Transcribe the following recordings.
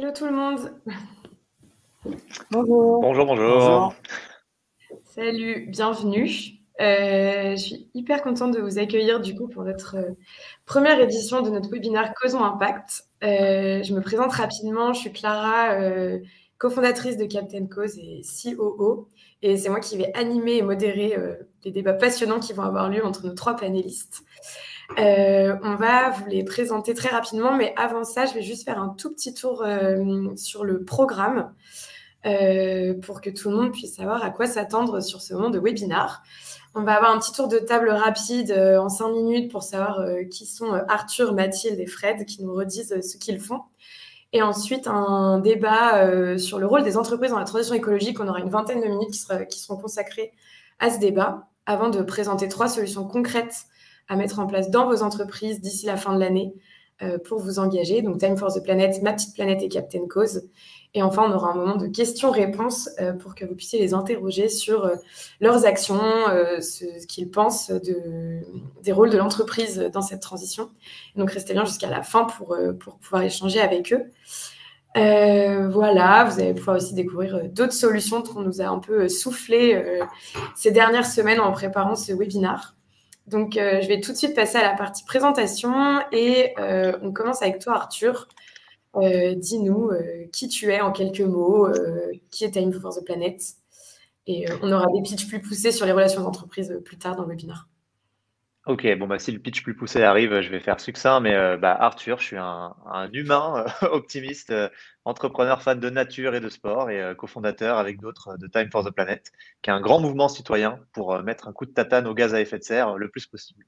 Hello tout le monde. Bonjour. Bonjour, bonjour. Bonjour. Salut, bienvenue. Je suis hyper contente de vous accueillir du coup pour notre première édition de notre webinaire Causons Impact. Je me présente rapidement, je suis Clara, cofondatrice de Captain Cause et COO. Et c'est moi qui vais animer et modérer les débats passionnants qui vont avoir lieu entre nos trois panélistes. On va vous les présenter très rapidement, mais avant ça, je vais juste faire un tout petit tour sur le programme. Pour que tout le monde puisse savoir à quoi s'attendre sur ce moment de webinar. On va avoir un petit tour de table rapide en 5 minutes pour savoir qui sont Arthur, Mathilde et Fred, qui nous redisent ce qu'ils font. Et ensuite, un débat sur le rôle des entreprises dans la transition écologique. On aura une vingtaine de minutes qui seront consacrées à ce débat, avant de présenter 3 solutions concrètes à mettre en place dans vos entreprises d'ici la fin de l'année pour vous engager. Donc, Time for the Planet, Ma Petite Planète et Captain Cause. Et enfin, on aura un moment de questions-réponses pour que vous puissiez les interroger sur leurs actions, ce qu'ils pensent des rôles de l'entreprise dans cette transition. Et donc, restez bien jusqu'à la fin pour pouvoir échanger avec eux. Voilà, vous allez pouvoir aussi découvrir d'autres solutions qu'on nous a un peu soufflé ces dernières semaines en préparant ce webinaire. Donc, je vais tout de suite passer à la partie présentation et on commence avec toi, Arthur. Dis-nous qui tu es en quelques mots, qui est Time for the Planet. Et on aura des pitchs plus poussés sur les relations d'entreprise plus tard dans le webinaire. Ok, bon bah si le pitch plus poussé arrive, je vais faire succinct, mais Arthur, je suis un humain optimiste, entrepreneur fan de nature et de sport et cofondateur avec d'autres de Time for the Planet, qui est un grand mouvement citoyen pour mettre un coup de tatane au gaz à effet de serre le plus possible.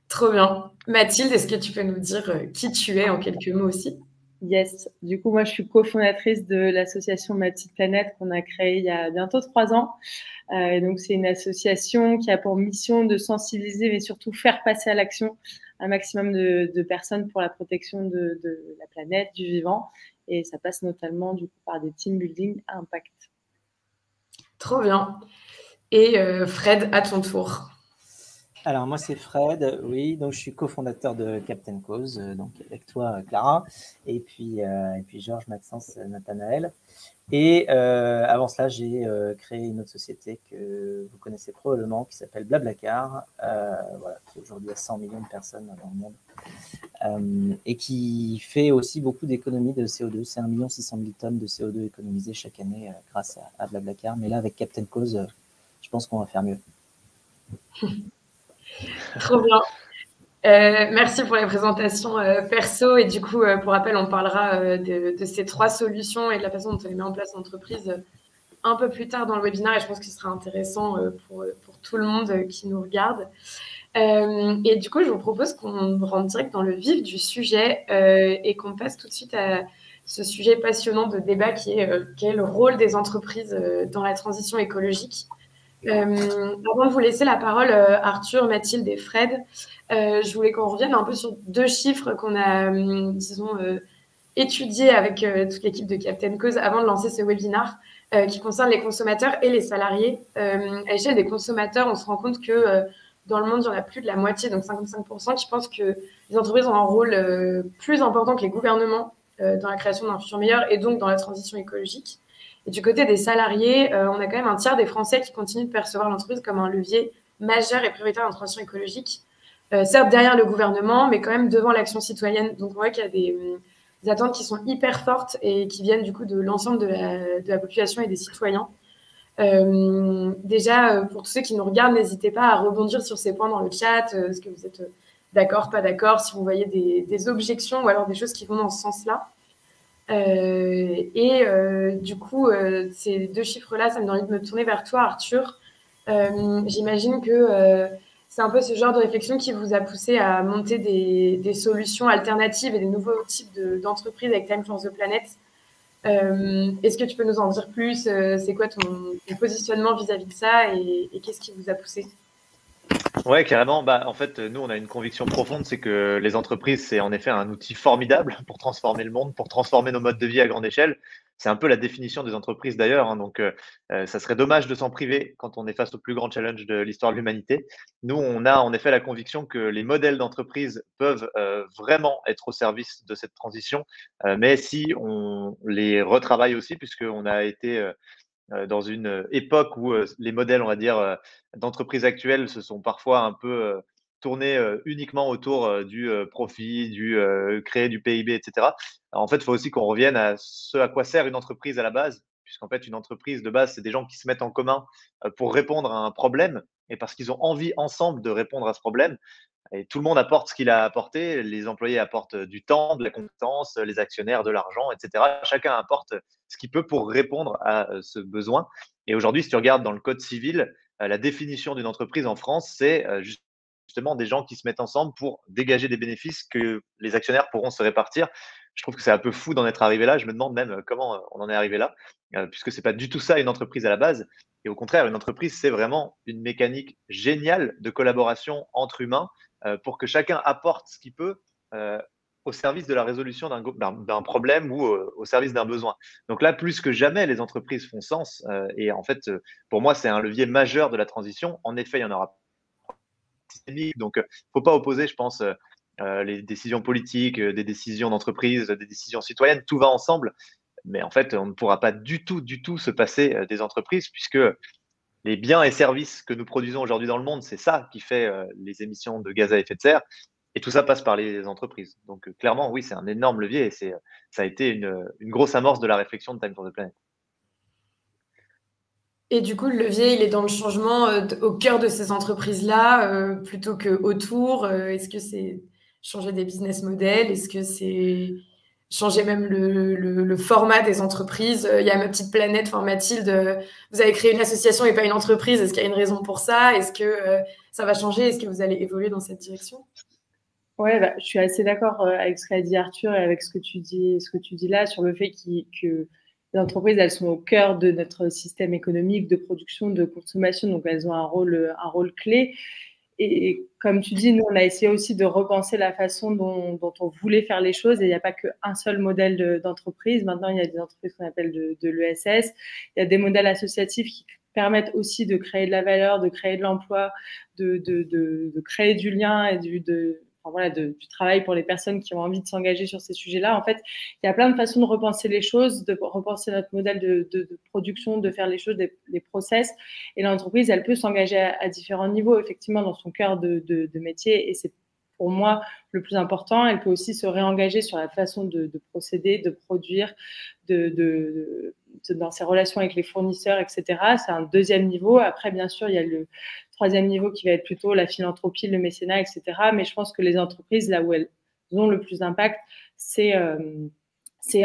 Trop bien. Mathilde, est-ce que tu peux nous dire qui tu es en quelques mots aussi? Yes. Du coup, moi, je suis cofondatrice de l'association Ma Petite Planète qu'on a créée il y a bientôt 3 ans. Et donc, c'est une association qui a pour mission de sensibiliser, mais surtout faire passer à l'action un maximum de personnes pour la protection de la planète, du vivant. Et ça passe notamment du coup par des team building à impact. Trop bien. Et Fred, à ton tour. Alors, moi, c'est Fred, oui, donc je suis cofondateur de Captain Cause, donc avec toi, Clara, et puis Georges, Maxence, Nathanaël. Et avant cela, j'ai créé une autre société que vous connaissez probablement, qui s'appelle Blablacar, voilà, qui aujourd'hui a 100 millions de personnes dans le monde, et qui fait aussi beaucoup d'économies de CO2. C'est 1 600 000 tonnes de CO2 économisées chaque année grâce à Blablacar. Mais là, avec Captain Cause, je pense qu'on va faire mieux. Trop bien. Merci pour les présentations perso. Et du coup, pour rappel, on parlera de ces 3 solutions et de la façon dont on les met en place en entreprise un peu plus tard dans le webinaire. Et je pense que ce sera intéressant pour tout le monde qui nous regarde. Et du coup, je vous propose qu'on rentre direct dans le vif du sujet et qu'on passe tout de suite à ce sujet passionnant de débat qui est quel est le rôle des entreprises dans la transition écologique. Avant de vous laisser la parole, Arthur, Mathilde et Fred, je voulais qu'on revienne un peu sur 2 chiffres qu'on a, disons, étudiés avec toute l'équipe de Captain Cause avant de lancer ce webinaire qui concerne les consommateurs et les salariés. À l'échelle des consommateurs, on se rend compte que dans le monde, il y en a plus de la moitié, donc 55%, qui pensent que les entreprises ont un rôle plus important que les gouvernements dans la création d'un futur meilleur et donc dans la transition écologique. Et du côté des salariés, on a quand même un tiers des Français qui continuent de percevoir l'entreprise comme un levier majeur et prioritaire dans la transition écologique. Certes, derrière le gouvernement, mais quand même devant l'action citoyenne. Donc, on voit qu'il y a des attentes qui sont hyper fortes et qui viennent du coup de l'ensemble de la population et des citoyens. Déjà, pour tous ceux qui nous regardent, n'hésitez pas à rebondir sur ces points dans le chat. Est-ce que vous êtes d'accord, pas d'accord, si vous voyez des objections ou alors des choses qui vont dans ce sens-là. Du coup, ces 2 chiffres-là, ça me donne envie de me tourner vers toi, Arthur. J'imagine que c'est un peu ce genre de réflexion qui vous a poussé à monter des solutions alternatives et des nouveaux types d'entreprises avec Time for the Planet. Est-ce que tu peux nous en dire plus? C'est quoi ton positionnement vis-à-vis de ça et qu'est-ce qui vous a poussé? Ouais, carrément. Bah, en fait, nous, on a une conviction profonde, c'est que les entreprises, c'est en effet un outil formidable pour transformer le monde, pour transformer nos modes de vie à grande échelle. C'est un peu la définition des entreprises d'ailleurs, hein, donc ça serait dommage de s'en priver quand on est face au plus grand challenge de l'histoire de l'humanité. Nous, on a en effet la conviction que les modèles d'entreprise peuvent vraiment être au service de cette transition, mais si on les retravaille aussi, puisqu'on a été dans une époque où les modèles, on va dire, d'entreprises actuelles se sont parfois un peu tournés uniquement autour du profit, du créer du PIB, etc. En fait, il faut aussi qu'on revienne à ce à quoi sert une entreprise à la base, puisqu'en fait, une entreprise de base, c'est des gens qui se mettent en commun pour répondre à un problème et parce qu'ils ont envie ensemble de répondre à ce problème. Et tout le monde apporte ce qu'il a apporté. Les employés apportent du temps, de la compétence, les actionnaires de l'argent, etc. Chacun apporte ce qu'il peut pour répondre à ce besoin. Et aujourd'hui, si tu regardes dans le code civil, la définition d'une entreprise en France, c'est justement des gens qui se mettent ensemble pour dégager des bénéfices que les actionnaires pourront se répartir. Je trouve que c'est un peu fou d'en être arrivé là. Je me demande même comment on en est arrivé là, puisque c'est pas du tout ça une entreprise à la base. Et au contraire, une entreprise, c'est vraiment une mécanique géniale de collaboration entre humains pour que chacun apporte ce qu'il peut euh, au service de la résolution d'un problème ou au service d'un besoin. Donc là, plus que jamais, les entreprises font sens. Et en fait, pour moi, c'est un levier majeur de la transition. En effet, il y en aura systémique. Donc, il ne faut pas opposer, je pense, les décisions politiques, des décisions d'entreprise, des décisions citoyennes. Tout va ensemble. Mais en fait, on ne pourra pas du tout se passer des entreprises puisque les biens et services que nous produisons aujourd'hui dans le monde, c'est ça qui fait les émissions de gaz à effet de serre. Et tout ça passe par les entreprises. Donc, clairement, oui, c'est un énorme levier et ça a été une grosse amorce de la réflexion de Time for the Planet. Et du coup, le levier, il est dans le changement au cœur de ces entreprises-là, plutôt que autour. Est-ce que c'est changer des business models? Est-ce que c'est changer même le format des entreprises? Il y a ma petite planète, enfin Mathilde, vous avez créé une association et pas une entreprise. Est-ce qu'il y a une raison pour ça? Est-ce que ça va changer? Est-ce que vous allez évoluer dans cette direction? Ouais, bah, je suis assez d'accord avec ce qu'a dit Arthur et avec ce que tu dis là sur le fait que les entreprises, elles sont au cœur de notre système économique de production, de consommation, donc elles ont un rôle clé. Et comme tu dis, nous, on a essayé aussi de repenser la façon dont on voulait faire les choses. Et il n'y a pas qu'un seul modèle d'entreprise. Maintenant, il y a des entreprises qu'on appelle de l'ESS. Il y a des modèles associatifs qui permettent aussi de créer de la valeur, de créer de l'emploi, de créer du lien et du travail pour les personnes qui ont envie de s'engager sur ces sujets-là. En fait, il y a plein de façons de repenser les choses, de repenser notre modèle de production, de faire les choses, des process. Et l'entreprise, elle peut s'engager à différents niveaux, effectivement, dans son cœur de métier. Et c'est pour moi le plus important. Elle peut aussi se réengager sur la façon de procéder, de produire, dans ses relations avec les fournisseurs, etc. C'est un deuxième niveau. Après, bien sûr, il y a le troisième niveau qui va être plutôt la philanthropie, le mécénat, etc. Mais je pense que les entreprises, là où elles ont le plus d'impact, c'est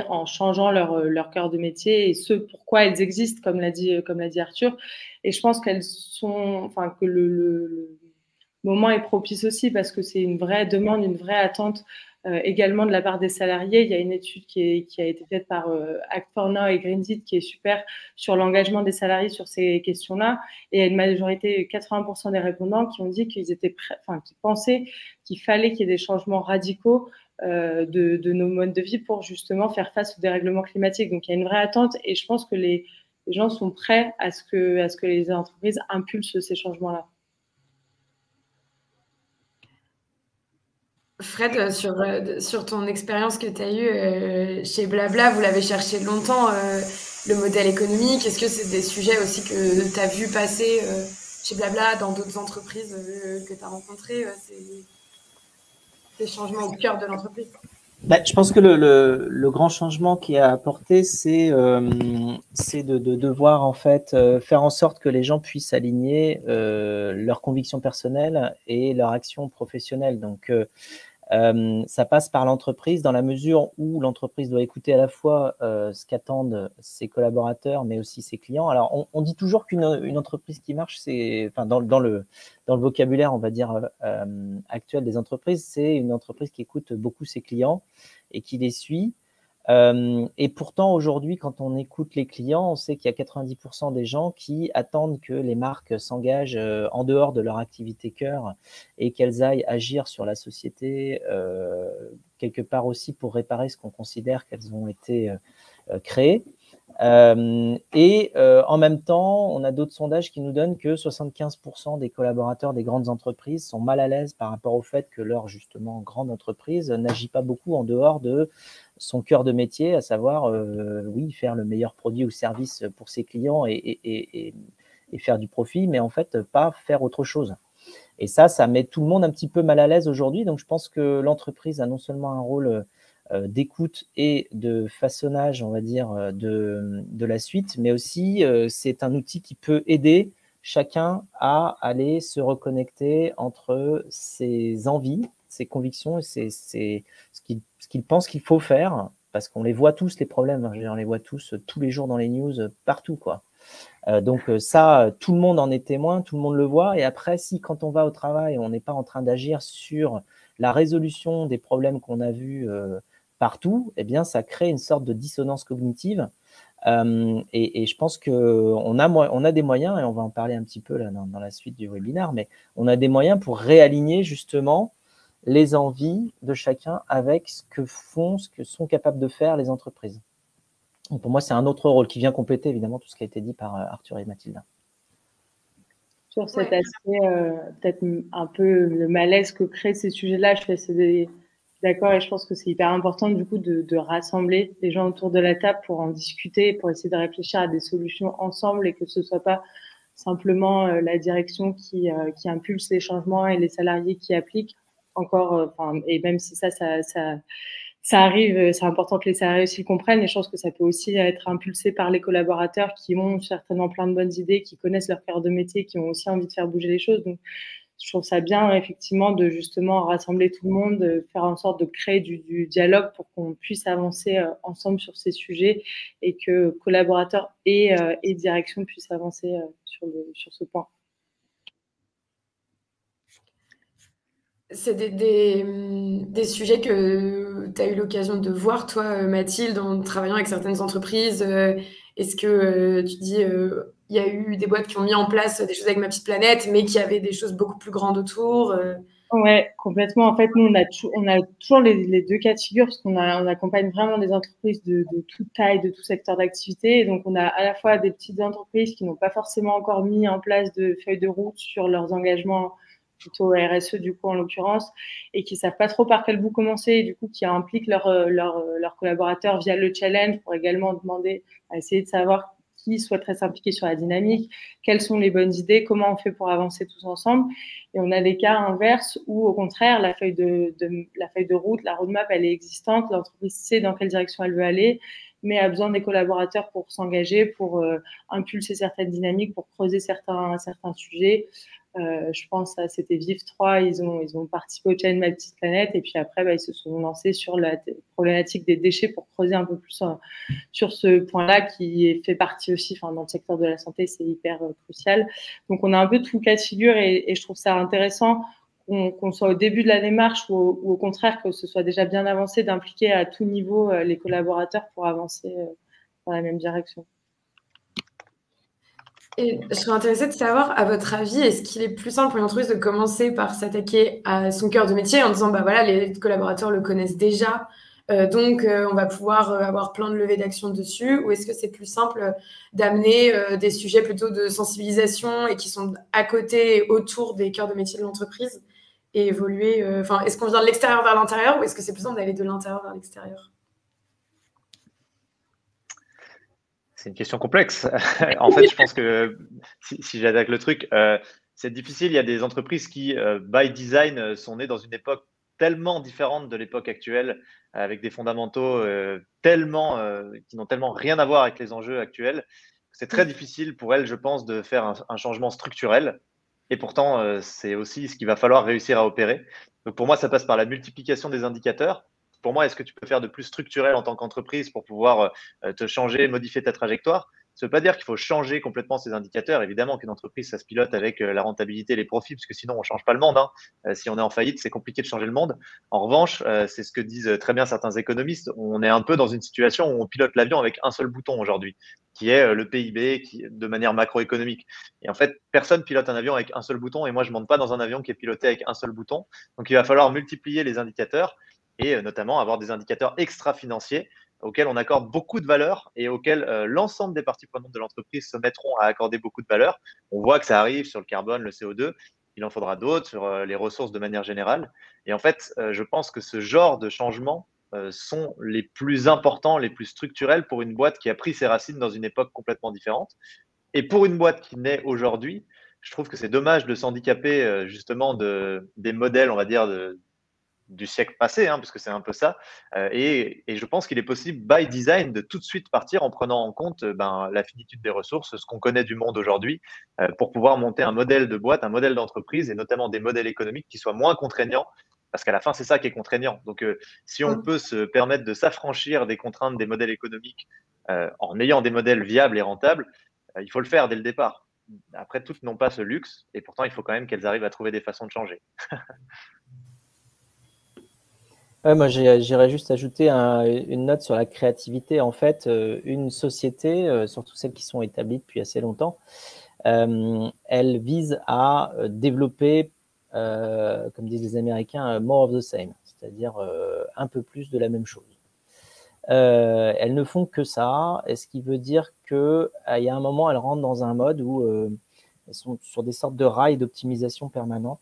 en changeant leur cœur de métier et ce pourquoi elles existent, comme l'a dit Arthur. Et je pense qu'elles sont, enfin, que le moment est propice aussi parce que c'est une vraie demande, une vraie attente également de la part des salariés. Il y a une étude qui a été faite par Act for Now et Greensit qui est super sur l'engagement des salariés sur ces questions-là. Et il y a une majorité, 80% des répondants qui ont dit qu'ils étaient qui pensaient qu'il fallait qu'il y ait des changements radicaux de nos modes de vie pour justement faire face au dérèglement climatique. Donc il y a une vraie attente et je pense que les gens sont prêts à ce que les entreprises impulsent ces changements-là. Fred, sur ton expérience que tu as eue chez Blabla, vous l'avez cherché longtemps, le modèle économique. Est-ce que c'est des sujets aussi que tu as vu passer chez Blabla, dans d'autres entreprises que tu as rencontrées, ces changements au cœur de l'entreprise? Je pense que le grand changement qui a apporté, c'est de devoir en fait faire en sorte que les gens puissent aligner leurs convictions personnelles et leur action professionnelle. Donc, ça passe par l'entreprise dans la mesure où l'entreprise doit écouter à la fois ce qu'attendent ses collaborateurs, mais aussi ses clients. Alors, on dit toujours qu'une entreprise qui marche, c'est, enfin, dans le vocabulaire, on va dire, actuel des entreprises, c'est une entreprise qui écoute beaucoup ses clients et qui les suit. Et pourtant, aujourd'hui, quand on écoute les clients, on sait qu'il y a 90% des gens qui attendent que les marques s'engagent en dehors de leur activité cœur et qu'elles aillent agir sur la société, quelque part aussi pour réparer ce qu'on considère qu'elles ont été créées. En même temps, on a d'autres sondages qui nous donnent que 75% des collaborateurs des grandes entreprises sont mal à l'aise par rapport au fait que leur, justement, grande entreprise n'agit pas beaucoup en dehors de son cœur de métier, à savoir, oui, faire le meilleur produit ou service pour ses clients et faire du profit, mais en fait, pas faire autre chose. Et ça met tout le monde un petit peu mal à l'aise aujourd'hui. Donc, je pense que l'entreprise a non seulement un rôle d'écoute et de façonnage, on va dire, de la suite, mais aussi c'est un outil qui peut aider chacun à aller se reconnecter entre ses envies, ses convictions et ce qu'il pense qu'il faut faire, parce qu'on les voit tous, les problèmes, hein, on les voit tous tous les jours dans les news, partout, quoi. Donc ça, tout le monde en est témoin, tout le monde le voit. Et après, si quand on va au travail, on n'est pas en train d'agir sur la résolution des problèmes qu'on a vus partout, eh bien, ça crée une sorte de dissonance cognitive. Et je pense qu'on a des moyens, et on va en parler un petit peu là, dans la suite du webinaire, mais on a des moyens pour réaligner justement les envies de chacun avec ce que sont capables de faire les entreprises. Donc pour moi, c'est un autre rôle qui vient compléter évidemment tout ce qui a été dit par Arthur et Mathilde. Sur cet aspect, peut-être un peu le malaise que créent ces sujets-là, je suis assez d'accord et je pense que c'est hyper important du coup de rassembler les gens autour de la table pour en discuter, pour essayer de réfléchir à des solutions ensemble et que ce soit pas simplement la direction qui impulse les changements et les salariés qui appliquent encore. Et même si ça arrive, c'est important que les salariés aussi le comprennent et je pense que ça peut aussi être impulsé par les collaborateurs qui ont certainement plein de bonnes idées, qui connaissent leur cœur de métier, qui ont aussi envie de faire bouger les choses. Donc, je trouve ça bien, effectivement, de justement rassembler tout le monde, de faire en sorte de créer du dialogue pour qu'on puisse avancer ensemble sur ces sujets et que collaborateurs et direction puissent avancer sur ce point. C'est des sujets que tu as eu l'occasion de voir, toi, Mathilde, en travaillant avec certaines entreprises. Est-ce que tu dis, il y a eu des boîtes qui ont mis en place des choses avec Ma Petite Planète, mais qui avaient des choses beaucoup plus grandes autour Ouais, complètement. En fait, nous, on a toujours les deux cas de figure parce on accompagne vraiment des entreprises de toute taille, de tout secteur d'activité. Et donc, on a à la fois des petites entreprises qui n'ont pas forcément encore mis en place de feuilles de route sur leurs engagements plutôt RSE du coup en l'occurrence, et qui savent pas trop par quel bout commencer, et du coup qui impliquent leurs collaborateurs via le challenge pour également demander à essayer de savoir qui souhaiterait s'impliquer sur la dynamique, quelles sont les bonnes idées, comment on fait pour avancer tous ensemble. Et on a des cas inverses où au contraire la feuille de route, la roadmap, elle est existante, l'entreprise sait dans quelle direction elle veut aller, mais a besoin des collaborateurs pour s'engager, pour impulser certaines dynamiques, pour creuser certains sujets. Je pense à c'était Vive 3, ils ont participé au challenge Ma Petite Planète et puis après ils se sont lancés sur la problématique des déchets pour creuser un peu plus sur ce point-là qui fait partie aussi, dans le secteur de la santé, c'est hyper crucial. Donc on a un peu tout cas de figure et je trouve ça intéressant qu'on soit au début de la démarche ou au contraire que ce soit déjà bien avancé, d'impliquer à tout niveau les collaborateurs pour avancer dans la même direction. Et je serais intéressée de savoir, à votre avis, est-ce qu'il est plus simple pour une entreprise de commencer par s'attaquer à son cœur de métier en disant, bah voilà, les collaborateurs le connaissent déjà, donc on va pouvoir avoir plein de levées d'action dessus, ou est-ce que c'est plus simple d'amener des sujets plutôt de sensibilisation et qui sont à côté et autour des cœurs de métier de l'entreprise et évoluer, est-ce qu'on vient de l'extérieur vers l'intérieur ou est-ce que c'est plus simple d'aller de l'intérieur vers l'extérieur? C'est une question complexe. En fait, je pense que si j'attaque le truc, c'est difficile. Il y a des entreprises qui, by design, sont nées dans une époque tellement différente de l'époque actuelle, avec des fondamentaux qui n'ont tellement rien à voir avec les enjeux actuels. C'est très difficile pour elles, je pense, de faire un changement structurel. Et pourtant, c'est aussi ce qu'il va falloir réussir à opérer. Donc pour moi, ça passe par la multiplication des indicateurs. Pour moi, est-ce que tu peux faire de plus structurel en tant qu'entreprise pour pouvoir te changer, modifier ta trajectoire? Ça ne veut pas dire qu'il faut changer complètement ces indicateurs. Évidemment qu'une entreprise, ça se pilote avec la rentabilité et les profits, parce que sinon, on ne change pas le monde, hein. Si on est en faillite, c'est compliqué de changer le monde. En revanche, c'est ce que disent très bien certains économistes, on est un peu dans une situation où on pilote l'avion avec un seul bouton aujourd'hui, qui est le PIB de manière macroéconomique. Et en fait, personne pilote un avion avec un seul bouton, et moi, je ne monte pas dans un avion qui est piloté avec un seul bouton. Donc, il va falloir multiplier les indicateurs et notamment avoir des indicateurs extra-financiers auxquels on accorde beaucoup de valeur et auxquels l'ensemble des parties prenantes de l'entreprise se mettront à accorder beaucoup de valeur. On voit que ça arrive sur le carbone, le CO2, il en faudra d'autres sur les ressources de manière générale. Et en fait, je pense que ce genre de changements sont les plus importants, les plus structurels pour une boîte qui a pris ses racines dans une époque complètement différente. Et pour une boîte qui naît aujourd'hui, je trouve que c'est dommage de s'handicaper justement des modèles, on va dire, du siècle passé, hein, parce que c'est un peu ça. Et je pense qu'il est possible, by design, de tout de suite partir en prenant en compte la finitude des ressources, ce qu'on connaît du monde aujourd'hui, pour pouvoir monter un modèle de boîte, un modèle d'entreprise, et notamment des modèles économiques qui soient moins contraignants, parce qu'à la fin, c'est ça qui est contraignant. Donc, si on peut se permettre de s'affranchir des contraintes des modèles économiques en ayant des modèles viables et rentables, il faut le faire dès le départ. Après, toutes n'ont pas ce luxe, et pourtant, il faut quand même qu'elles arrivent à trouver des façons de changer. Ouais, moi, j'irais juste ajouter une note sur la créativité. En fait, une société, surtout celles qui sont établies depuis assez longtemps, elle vise à développer, comme disent les Américains, more of the same, c'est-à-dire un peu plus de la même chose. Elles ne font que ça, et ce qui veut dire qu'il y a un moment, elles rentrent dans un mode où elles sont sur des sortes de rails d'optimisation permanente.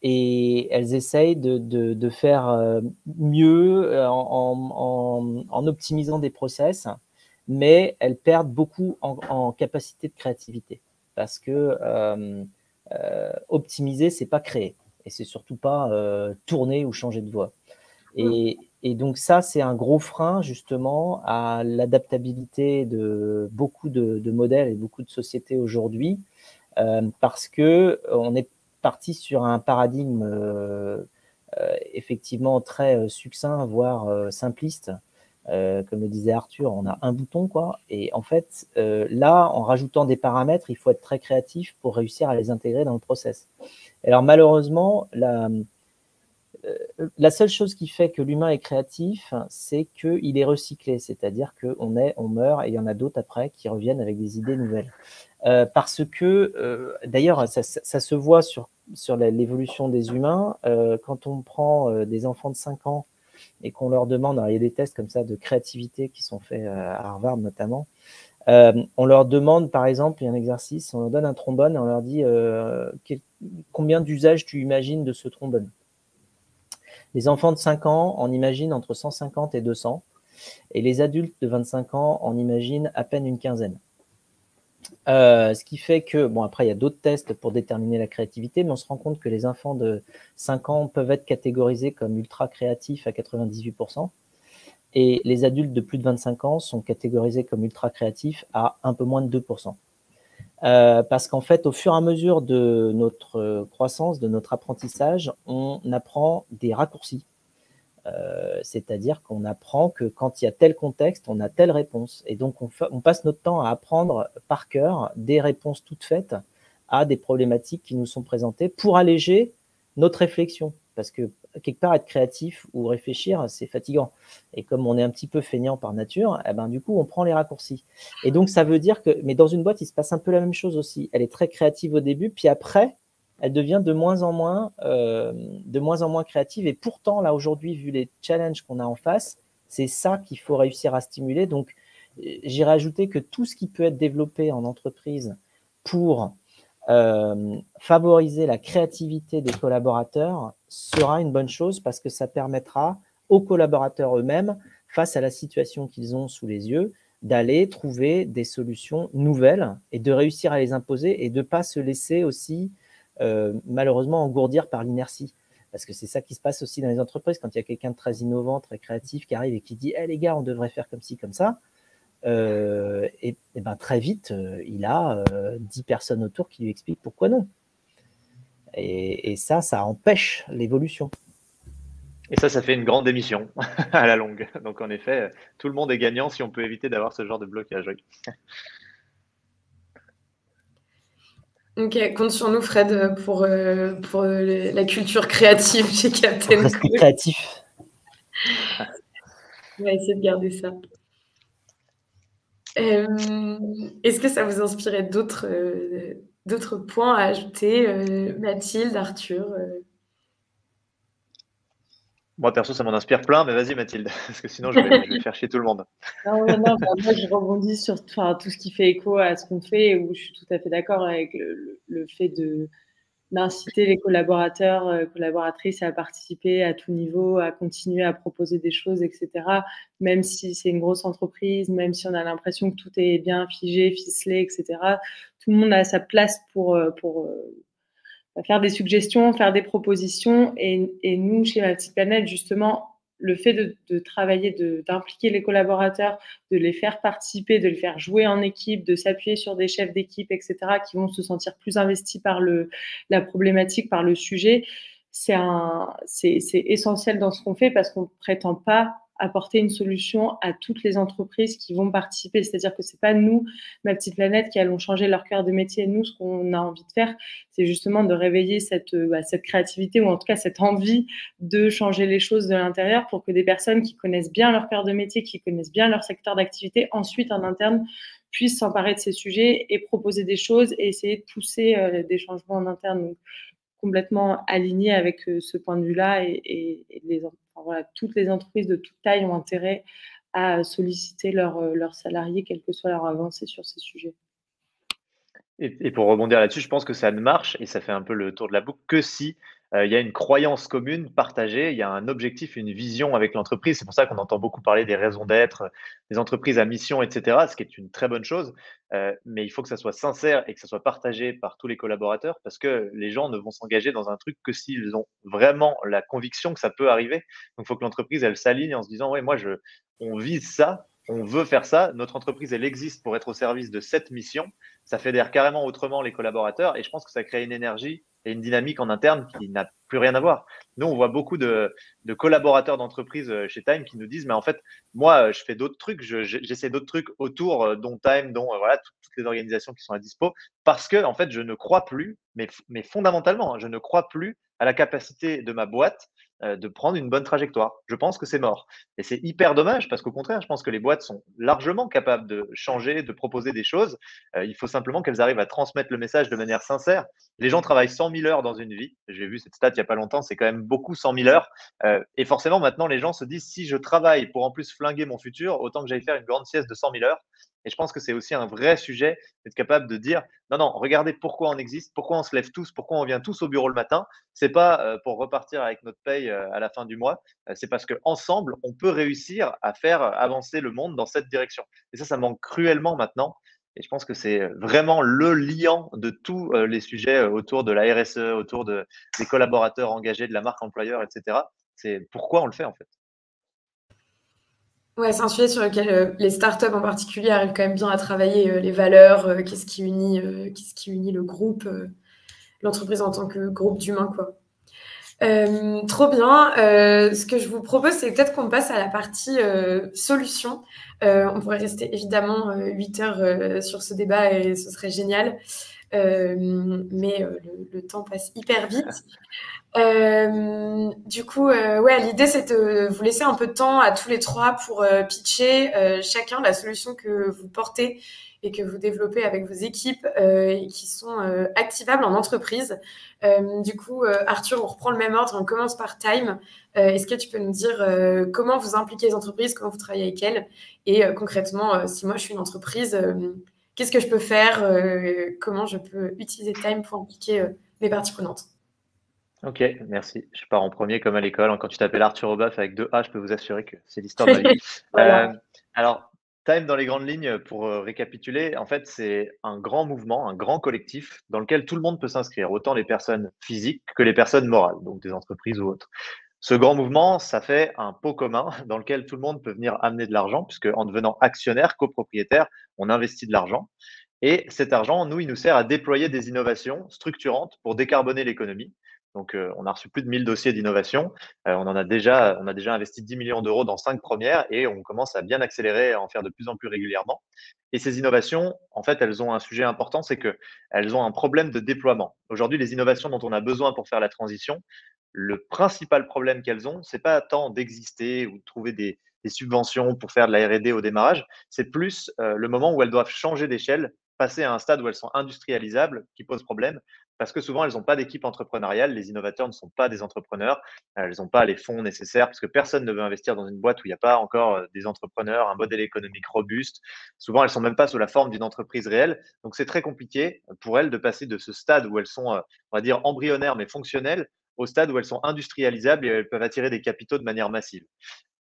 Et elles essayent de faire mieux en optimisant des process, mais elles perdent beaucoup en capacité de créativité, parce que optimiser, c'est pas créer, et c'est surtout pas tourner ou changer de voie. Et donc ça, c'est un gros frein justement à l'adaptabilité de beaucoup de modèles et beaucoup de sociétés aujourd'hui, parce que on est parti sur un paradigme effectivement très succinct, voire simpliste. Comme le disait Arthur, on a un bouton, quoi. Et en fait, là, en rajoutant des paramètres, il faut être très créatif pour réussir à les intégrer dans le process. Alors malheureusement, la seule chose qui fait que l'humain est créatif, c'est qu'il est recyclé, c'est-à-dire qu'on on meurt et il y en a d'autres après qui reviennent avec des idées nouvelles. Parce que, d'ailleurs, ça se voit sur l'évolution des humains. Quand on prend des enfants de 5 ans et qu'on leur demande, alors il y a des tests comme ça de créativité qui sont faits à Harvard notamment, on leur demande, par exemple, il y a un exercice, on leur donne un trombone et on leur dit combien d'usages tu imagines de ce trombone. Les enfants de 5 ans en imaginent entre 150 et 200, et les adultes de 25 ans en imaginent à peine une quinzaine. Ce qui fait que, bon, après, il y a d'autres tests pour déterminer la créativité, mais on se rend compte que les enfants de 5 ans peuvent être catégorisés comme ultra créatifs à 98%, et les adultes de plus de 25 ans sont catégorisés comme ultra créatifs à un peu moins de 2%. Parce qu'en fait, au fur et à mesure de notre croissance, de notre apprentissage, on apprend des raccourcis. C'est-à-dire qu'on apprend que quand il y a tel contexte, on a telle réponse. Et donc, on passe notre temps à apprendre par cœur des réponses toutes faites à des problématiques qui nous sont présentées pour alléger notre réflexion. Parce que quelque part, être créatif ou réfléchir, c'est fatigant. Et comme on est un petit peu feignant par nature, eh ben, du coup, on prend les raccourcis. Et donc, ça veut dire que, mais dans une boîte, il se passe un peu la même chose aussi. Elle est très créative au début, puis après, elle devient de moins en moins créative. Et pourtant, là, aujourd'hui, vu les challenges qu'on a en face, c'est ça qu'il faut réussir à stimuler. Donc, j'irais ajouter que tout ce qui peut être développé en entreprise pour favoriser la créativité des collaborateurs sera une bonne chose, parce que ça permettra aux collaborateurs eux-mêmes, face à la situation qu'ils ont sous les yeux, d'aller trouver des solutions nouvelles et de réussir à les imposer et de ne pas se laisser aussi malheureusement engourdir par l'inertie. Parce que c'est ça qui se passe aussi dans les entreprises, quand il y a quelqu'un de très innovant, très créatif qui arrive et qui dit hey, les gars, on devrait faire comme ci, comme ça. Et ben, très vite, il a 10 personnes autour qui lui expliquent pourquoi non. Et ça empêche l'évolution. Et ça fait une grande émission à la longue. Donc en effet, tout le monde est gagnant si on peut éviter d'avoir ce genre de blocage. Oui. Ok, compte sur nous, Fred, pour la culture créative chez Captain Rester Cool. créatif. On va essayer de garder ça. Est-ce que ça vous inspirait d'autres points à ajouter, Mathilde, Arthur Moi, perso, ça m'en inspire plein, mais vas-y, Mathilde, parce que sinon, je vais faire chier tout le monde. Non, bah, moi je rebondis sur tout ce qui fait écho à ce qu'on fait et où je suis tout à fait d'accord avec le fait d'inciter les collaborateurs, collaboratrices à participer à tout niveau, à continuer à proposer des choses, etc. Même si c'est une grosse entreprise, même si on a l'impression que tout est bien figé, ficelé, etc. Tout le monde a sa place pour faire des suggestions, faire des propositions. Et nous, chez Ma Petite Planète, justement, le fait de travailler, d'impliquer les collaborateurs, de les faire participer, de les faire jouer en équipe, de s'appuyer sur des chefs d'équipe, etc., qui vont se sentir plus investis par la problématique, par le sujet, c'est essentiel dans ce qu'on fait parce qu'on ne prétend pas apporter une solution à toutes les entreprises qui vont participer. C'est-à-dire que c'est pas nous, Ma Petite Planète, qui allons changer leur cœur de métier. Nous, ce qu'on a envie de faire, c'est justement de réveiller cette créativité ou en tout cas cette envie de changer les choses de l'intérieur pour que des personnes qui connaissent bien leur cœur de métier, qui connaissent bien leur secteur d'activité, ensuite en interne puissent s'emparer de ces sujets et proposer des choses et essayer de pousser des changements en interne. Donc, complètement aligné avec ce point de vue-là et toutes les entreprises de toute taille ont intérêt à solliciter leurs salariés, quelle que soit leur avancée sur ces sujets. Et pour rebondir là-dessus, je pense que ça ne marche, et ça fait un peu le tour de la boucle, que si il y a une croyance commune partagée, il y a un objectif, une vision avec l'entreprise. C'est pour ça qu'on entend beaucoup parler des raisons d'être, des entreprises à mission, etc., ce qui est une très bonne chose. Mais il faut que ça soit sincère et que ça soit partagé par tous les collaborateurs, parce que les gens ne vont s'engager dans un truc que s'ils ont vraiment la conviction que ça peut arriver. Donc il faut que l'entreprise, elle s'aligne en se disant, ouais, on vise ça, on veut faire ça, notre entreprise, elle existe pour être au service de cette mission. Ça fédère carrément autrement les collaborateurs et je pense que ça crée une énergie et une dynamique en interne qui n'a plus rien à voir. Nous, on voit beaucoup de collaborateurs d'entreprises chez Time qui nous disent, mais en fait, moi, je fais d'autres trucs, j'essaie d'autres trucs autour, dont Time, dont voilà, toutes les organisations qui sont à dispo, parce que en fait, je ne crois plus, mais fondamentalement, hein, je ne crois plus à la capacité de ma boîte de prendre une bonne trajectoire. Je pense que c'est mort. Et c'est hyper dommage parce qu'au contraire, je pense que les boîtes sont largement capables de changer, de proposer des choses. Il faut simplement qu'elles arrivent à transmettre le message de manière sincère. Les gens travaillent 100 000 heures dans une vie. J'ai vu cette stat il n'y a pas longtemps, c'est quand même beaucoup 100 000 heures. Et forcément, maintenant, les gens se disent, si je travaille pour en plus flinguer mon futur, autant que j'aille faire une grande sieste de 100 000 heures. Et je pense que c'est aussi un vrai sujet d'être capable de dire, non, non, regardez pourquoi on existe, pourquoi on se lève tous, pourquoi on vient tous au bureau le matin. C'est pas pour repartir avec notre paye à la fin du mois. C'est parce qu'ensemble, on peut réussir à faire avancer le monde dans cette direction. Et ça manque cruellement maintenant. Et je pense que c'est vraiment le liant de tous les sujets autour de la RSE, autour des collaborateurs engagés, de la marque employeur, etc. C'est pourquoi on le fait en fait. Ouais, c'est un sujet sur lequel les startups en particulier arrivent quand même bien à travailler les valeurs, qu'est-ce qui unit le groupe, l'entreprise en tant que groupe d'humains, quoi. Trop bien. Ce que je vous propose, c'est peut-être qu'on passe à la partie solution. On pourrait rester évidemment 8 heures sur ce débat et ce serait génial. Mais le temps passe hyper vite. Du coup, ouais, l'idée, c'est de vous laisser un peu de temps à tous les trois pour pitcher chacun la solution que vous portez et que vous développez avec vos équipes et qui sont activables en entreprise. Du coup, Arthur, on reprend le même ordre. On commence par Time. Est-ce que tu peux nous dire comment vous impliquez les entreprises, comment vous travaillez avec elles et concrètement, si moi je suis une entreprise, qu'est-ce que je peux faire, comment je peux utiliser Time pour impliquer mes parties prenantes? Ok, merci. Je pars en premier comme à l'école. Quand tu t'appelles Arthur Oboeuf avec 2 A, je peux vous assurer que c'est l'histoire de ma vie. Voilà. Alors, Time, dans les grandes lignes, pour récapituler, en fait, c'est un grand mouvement, un grand collectif dans lequel tout le monde peut s'inscrire, autant les personnes physiques que les personnes morales, donc des entreprises ou autres. Ce grand mouvement, ça fait un pot commun dans lequel tout le monde peut venir amener de l'argent, puisque en devenant actionnaire, copropriétaire, on investit de l'argent. Et cet argent, nous, il nous sert à déployer des innovations structurantes pour décarboner l'économie. Donc, on a reçu plus de 1000 dossiers d'innovation. On a déjà investi 10 millions d'euros dans 5 premières et on commence à bien accélérer, à en faire de plus en plus régulièrement. Et ces innovations, en fait, elles ont un sujet important, c'est qu'elles ont un problème de déploiement. Aujourd'hui, les innovations dont on a besoin pour faire la transition, le principal problème qu'elles ont, c'est pas tant d'exister ou de trouver des subventions pour faire de la R&D au démarrage, c'est plus le moment où elles doivent changer d'échelle, passer à un stade où elles sont industrialisables, qui pose problème, parce que souvent, elles n'ont pas d'équipe entrepreneuriale. Les innovateurs ne sont pas des entrepreneurs. Elles n'ont pas les fonds nécessaires, parce que personne ne veut investir dans une boîte où il n'y a pas encore des entrepreneurs, un modèle économique robuste. Souvent, elles ne sont même pas sous la forme d'une entreprise réelle. Donc, c'est très compliqué pour elles de passer de ce stade où elles sont, on va dire, embryonnaires mais fonctionnelles, au stade où elles sont industrialisables et elles peuvent attirer des capitaux de manière massive.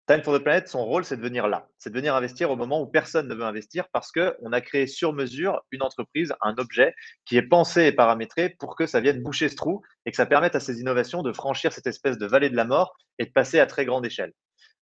Time for the Planet, son rôle, c'est de venir là. C'est de venir investir au moment où personne ne veut investir parce qu'on a créé sur mesure une entreprise, un objet qui est pensé et paramétré pour que ça vienne boucher ce trou et que ça permette à ces innovations de franchir cette espèce de vallée de la mort et de passer à très grande échelle.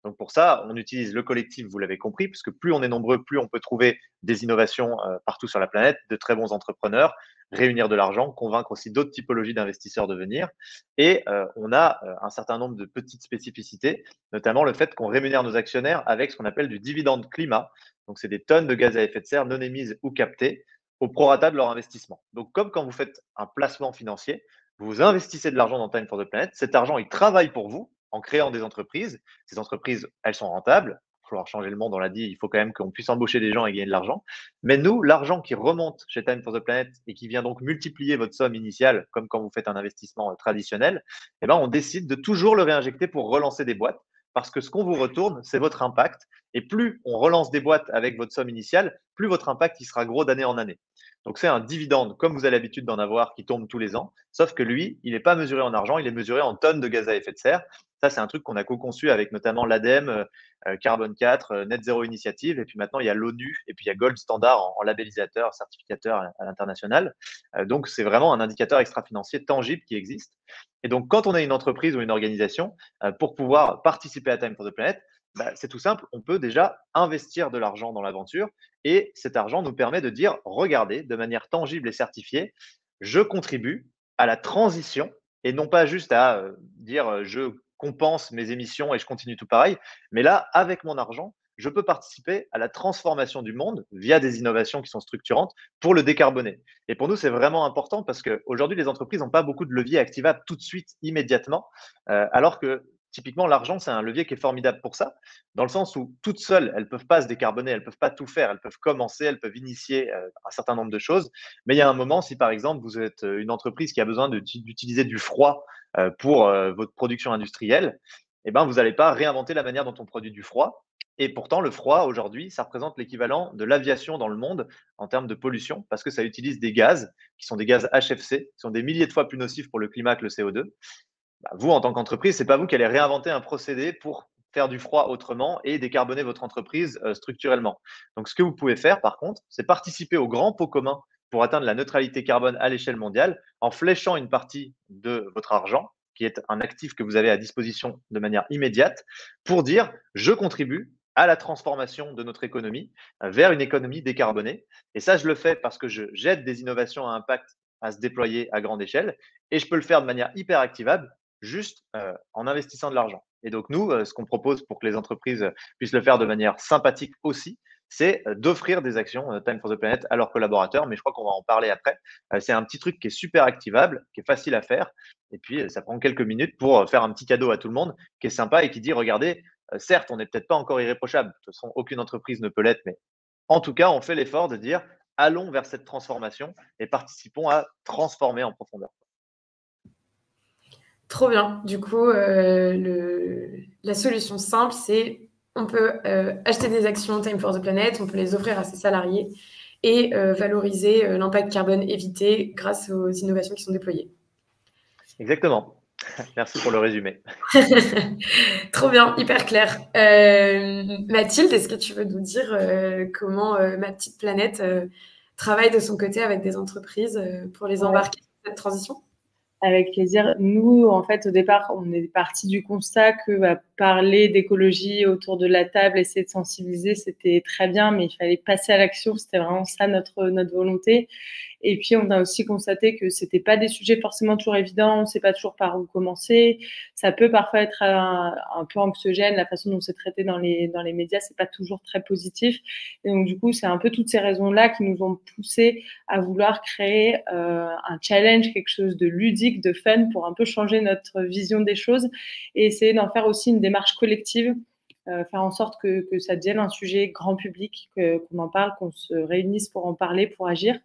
Donc pour ça, on utilise le collectif, vous l'avez compris, parce que plus on est nombreux, plus on peut trouver des innovations partout sur la planète, de très bons entrepreneurs, réunir de l'argent, convaincre aussi d'autres typologies d'investisseurs de venir. Et on a un certain nombre de petites spécificités, notamment le fait qu'on rémunère nos actionnaires avec ce qu'on appelle du dividende climat. Donc c'est des tonnes de gaz à effet de serre non émises ou captées au prorata de leur investissement. Donc comme quand vous faites un placement financier, vous investissez de l'argent dans Time for the Planet, cet argent, il travaille pour vous en créant des entreprises. Ces entreprises, elles sont rentables. Il va falloir changer le monde, on l'a dit, il faut quand même qu'on puisse embaucher des gens et gagner de l'argent. Mais nous, l'argent qui remonte chez Time for the Planet et qui vient donc multiplier votre somme initiale, comme quand vous faites un investissement traditionnel, eh ben, on décide de toujours le réinjecter pour relancer des boîtes. Parce que ce qu'on vous retourne, c'est votre impact. Et plus on relance des boîtes avec votre somme initiale, plus votre impact il sera gros d'année en année. Donc c'est un dividende, comme vous avez l'habitude d'en avoir, qui tombe tous les ans. Sauf que lui, il n'est pas mesuré en argent, il est mesuré en tonnes de gaz à effet de serre. Ça, c'est un truc qu'on a co-conçu avec notamment l'ADEME, Carbone 4, Net Zero Initiative. Et puis maintenant, il y a l'ONU et puis il y a Gold Standard en labellisateur, certificateur à l'international. Donc, c'est vraiment un indicateur extra-financier tangible qui existe. Et donc, quand on a une entreprise ou une organisation, pour pouvoir participer à Time for the Planet, bah, c'est tout simple, on peut déjà investir de l'argent dans l'aventure et cet argent nous permet de dire, regardez, de manière tangible et certifiée, je contribue à la transition et non pas juste à dire je compense mes émissions et je continue tout pareil, mais là, avec mon argent, je peux participer à la transformation du monde via des innovations qui sont structurantes pour le décarboner. Et pour nous, c'est vraiment important parce qu'aujourd'hui, les entreprises n'ont pas beaucoup de leviers activables tout de suite, immédiatement, alors que typiquement, l'argent, c'est un levier qui est formidable pour ça, dans le sens où toutes seules, elles ne peuvent pas se décarboner, elles ne peuvent pas tout faire, elles peuvent commencer, elles peuvent initier un certain nombre de choses. Mais il y a un moment, si par exemple, vous êtes une entreprise qui a besoin d'utiliser du froid pour votre production industrielle, eh ben, vous n'allez pas réinventer la manière dont on produit du froid. Et pourtant, le froid, aujourd'hui, ça représente l'équivalent de l'aviation dans le monde en termes de pollution, parce que ça utilise des gaz qui sont des gaz HFC, qui sont des milliers de fois plus nocifs pour le climat que le CO2. Bah, vous, en tant qu'entreprise, ce n'est pas vous qui allez réinventer un procédé pour faire du froid autrement et décarboner votre entreprise structurellement. Donc, ce que vous pouvez faire, par contre, c'est participer au grand pot commun pour atteindre la neutralité carbone à l'échelle mondiale en fléchant une partie de votre argent, qui est un actif que vous avez à disposition de manière immédiate, pour dire je contribue à la transformation de notre économie vers une économie décarbonée. Et ça, je le fais parce que j'aide des innovations à impact à se déployer à grande échelle et je peux le faire de manière hyper activable juste en investissant de l'argent. Et donc, nous, ce qu'on propose pour que les entreprises puissent le faire de manière sympathique aussi, c'est d'offrir des actions Time for the Planet à leurs collaborateurs. Mais je crois qu'on va en parler après. C'est un petit truc qui est super activable, qui est facile à faire. Et puis, ça prend quelques minutes pour faire un petit cadeau à tout le monde qui est sympa et qui dit, regardez, certes, on n'est peut-être pas encore irréprochable. De toute façon, aucune entreprise ne peut l'être. Mais en tout cas, on fait l'effort de dire, allons vers cette transformation et participons à transformer en profondeur. Trop bien. Du coup, la solution simple, c'est on peut acheter des actions Time for the Planet, on peut les offrir à ses salariés et valoriser l'impact carbone évité grâce aux innovations qui sont déployées. Exactement. Merci pour le résumé. Trop bien, hyper clair. Mathilde, est-ce que tu veux nous dire comment Ma Petite Planète travaille de son côté avec des entreprises pour les embarquer dans cette transition ? Avec plaisir. Nous, en fait, au départ, on est parti du constat que parler d'écologie autour de la table, essayer de sensibiliser, c'était très bien, mais il fallait passer à l'action. C'était vraiment ça notre volonté. Et puis, on a aussi constaté que c'était pas des sujets forcément toujours évidents, on sait pas toujours par où commencer. Ça peut parfois être un peu anxiogène, la façon dont c'est traité dans les médias, c'est pas toujours très positif. Et donc, du coup, c'est un peu toutes ces raisons-là qui nous ont poussé à vouloir créer un challenge, quelque chose de ludique, de fun, pour un peu changer notre vision des choses et essayer d'en faire aussi une démarche collective. Faire en sorte que ça devienne un sujet grand public, qu'on en parle, qu'on se réunisse pour en parler, pour agir.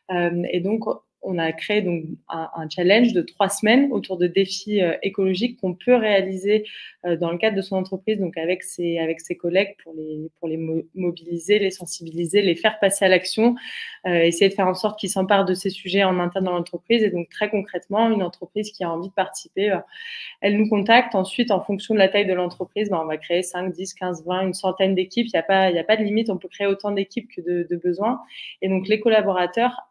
Et donc, on a créé donc un challenge de 3 semaines autour de défis écologiques qu'on peut réaliser dans le cadre de son entreprise, donc avec ses collègues pour les mobiliser, les sensibiliser, les faire passer à l'action, essayer de faire en sorte qu'ils s'emparent de ces sujets en interne dans l'entreprise. Et donc, très concrètement, une entreprise qui a envie de participer, elle nous contacte. Ensuite, en fonction de la taille de l'entreprise, on va créer 5, 10, 15, 20, une centaine d'équipes. Il n'y a pas de limite. On peut créer autant d'équipes que de besoins. Et donc, les collaborateurs,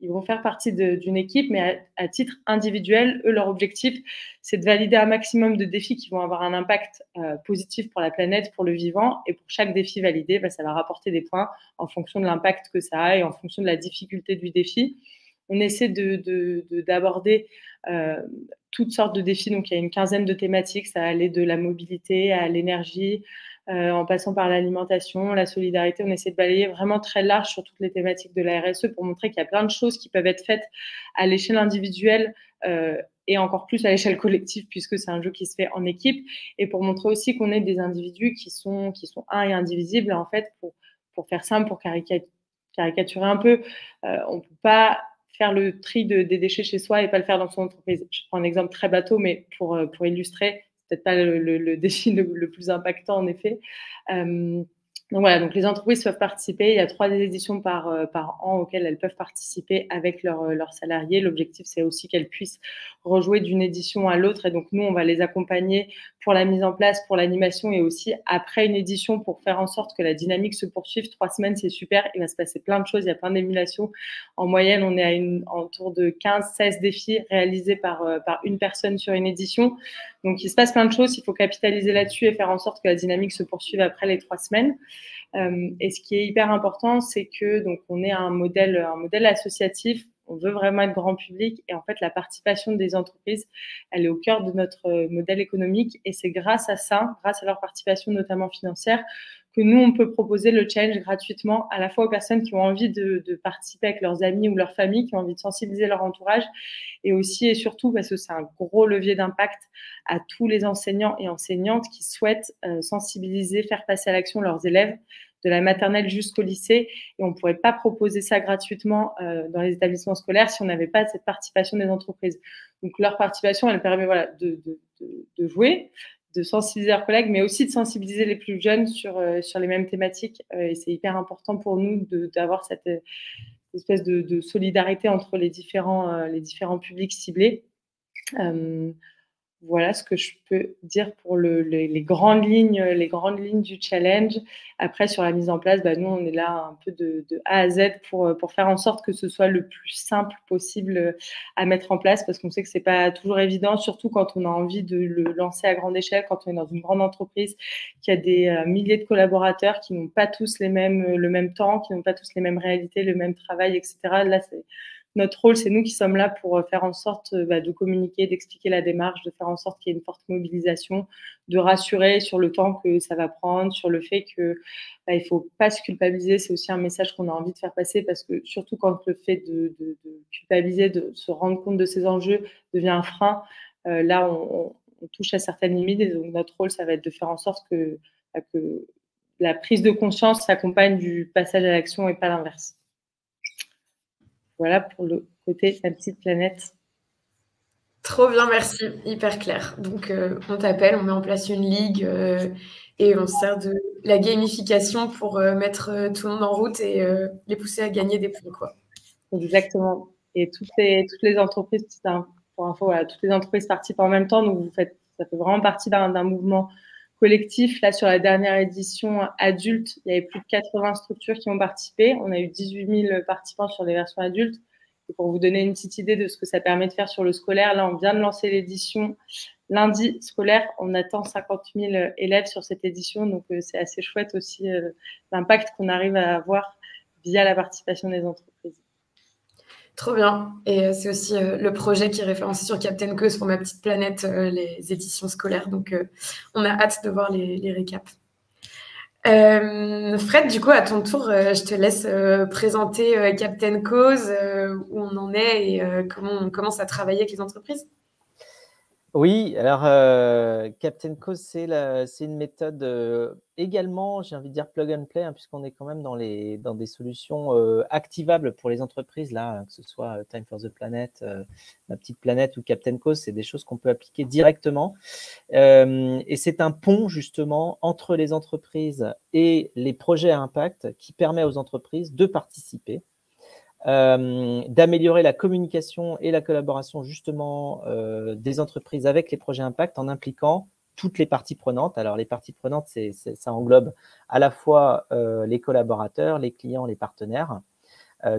ils vont faire partie d'une équipe, mais à titre individuel, eux, leur objectif, c'est de valider un maximum de défis qui vont avoir un impact positif pour la planète, pour le vivant. Et pour chaque défi validé, ça va rapporter des points en fonction de l'impact que ça a et en fonction de la difficulté du défi. On essaie d'aborder toutes sortes de défis. Donc, il y a une quinzaine de thématiques. Ça va aller de la mobilité à l'énergie, en passant par l'alimentation, la solidarité. On essaie de balayer vraiment très large sur toutes les thématiques de la RSE pour montrer qu'il y a plein de choses qui peuvent être faites à l'échelle individuelle et encore plus à l'échelle collective puisque c'est un jeu qui se fait en équipe, et pour montrer aussi qu'on est des individus qui sont un et indivisibles. En fait, pour faire simple, pour caricaturer un peu, on ne peut pas faire le tri des déchets chez soi et pas le faire dans son entreprise. Je prends un exemple très bateau, mais pour illustrer, peut-être pas le défi le plus impactant en effet. Donc voilà, donc les entreprises peuvent participer. Il y a 3 éditions par an auxquelles elles peuvent participer avec leurs salariés. L'objectif, c'est aussi qu'elles puissent rejouer d'une édition à l'autre. Et donc nous, on va les accompagner pour la mise en place, pour l'animation et aussi après une édition pour faire en sorte que la dynamique se poursuive. 3 semaines, c'est super. Il va se passer plein de choses. Il y a plein d'émulations. En moyenne, on est autour de 15-16 défis réalisés par une personne sur une édition. Donc, il se passe plein de choses. Il faut capitaliser là-dessus et faire en sorte que la dynamique se poursuive après les 3 semaines. Et ce qui est hyper important, c'est que donc on est un modèle associatif. On veut vraiment être grand public et en fait la participation des entreprises, elle est au cœur de notre modèle économique et c'est grâce à ça, grâce à leur participation notamment financière, que nous on peut proposer le challenge gratuitement à la fois aux personnes qui ont envie de participer avec leurs amis ou leur famille, qui ont envie de sensibiliser leur entourage, et aussi et surtout parce que c'est un gros levier d'impact à tous les enseignants et enseignantes qui souhaitent sensibiliser, faire passer à l'action leurs élèves de la maternelle jusqu'au lycée. Et on ne pourrait pas proposer ça gratuitement dans les établissements scolaires si on n'avait pas cette participation des entreprises. Donc, leur participation, elle permet de jouer, de sensibiliser leurs collègues, mais aussi de sensibiliser les plus jeunes sur les mêmes thématiques. Et c'est hyper important pour nous d'avoir cette espèce de solidarité entre les différents publics ciblés. Voilà ce que je peux dire pour les grandes lignes du challenge. Après, sur la mise en place, nous, on est là un peu de A à Z pour faire en sorte que ce soit le plus simple possible à mettre en place, parce qu'on sait que c'est pas toujours évident, surtout quand on a envie de le lancer à grande échelle, quand on est dans une grande entreprise, qui a des milliers de collaborateurs qui n'ont pas tous le même temps, qui n'ont pas tous les mêmes réalités, le même travail, etc. Là, notre rôle, c'est nous qui sommes là pour faire en sorte de communiquer, d'expliquer la démarche, de faire en sorte qu'il y ait une forte mobilisation, de rassurer sur le temps que ça va prendre, sur le fait que il faut pas se culpabiliser. C'est aussi un message qu'on a envie de faire passer, parce que surtout quand le fait de culpabiliser, de se rendre compte de ces enjeux devient un frein, là on touche à certaines limites. Et donc notre rôle, ça va être de faire en sorte que la prise de conscience s'accompagne du passage à l'action et pas l'inverse. Voilà pour le côté La Petite Planète. Trop bien, merci. Hyper clair. Donc, on t'appelle, on met en place une ligue et on se sert de la gamification pour mettre tout le monde en route et les pousser à gagner des points, quoi. Exactement. Et toutes les entreprises, pour info, voilà, toutes les entreprises participent en même temps. Donc, ça fait vraiment partie d'un mouvement collectif. Là, sur la dernière édition adulte, il y avait plus de 80 structures qui ont participé. On a eu 18 000 participants sur les versions adultes. Et pour vous donner une petite idée de ce que ça permet de faire sur le scolaire, là, on vient de lancer l'édition lundi scolaire. On attend 50 000 élèves sur cette édition. Donc, c'est assez chouette aussi l'impact qu'on arrive à avoir via la participation des entreprises. Trop bien. Et c'est aussi le projet qui est référencé sur Captain Cause pour Ma Petite Planète, les éditions scolaires. Donc, on a hâte de voir les récaps. Fred, du coup, à ton tour, je te laisse présenter Captain Cause, où on en est et comment on commence à travailler avec les entreprises. Oui, alors Captain Cause, c'est une méthode également, j'ai envie de dire plug and play, hein, puisqu'on est quand même dans des solutions activables pour les entreprises, là, que ce soit Time for the Planet, Ma Petite Planète ou Captain Cause, c'est des choses qu'on peut appliquer directement. Et c'est un pont justement entre les entreprises et les projets à impact qui permet aux entreprises de participer. D'améliorer la communication et la collaboration justement des entreprises avec les projets impact en impliquant toutes les parties prenantes. Alors les parties prenantes, ça englobe à la fois les collaborateurs, les clients, les partenaires,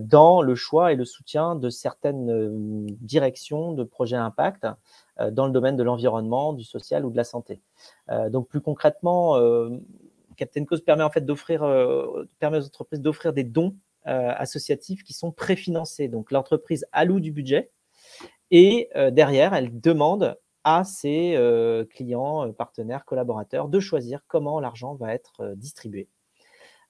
dans le choix et le soutien de certaines directions de projets impact dans le domaine de l'environnement, du social ou de la santé. Donc plus concrètement, Captain Cause permet en fait permet aux entreprises d'offrir des dons associatifs qui sont préfinancés. Donc, l'entreprise alloue du budget et derrière, elle demande à ses clients, partenaires, collaborateurs de choisir comment l'argent va être distribué.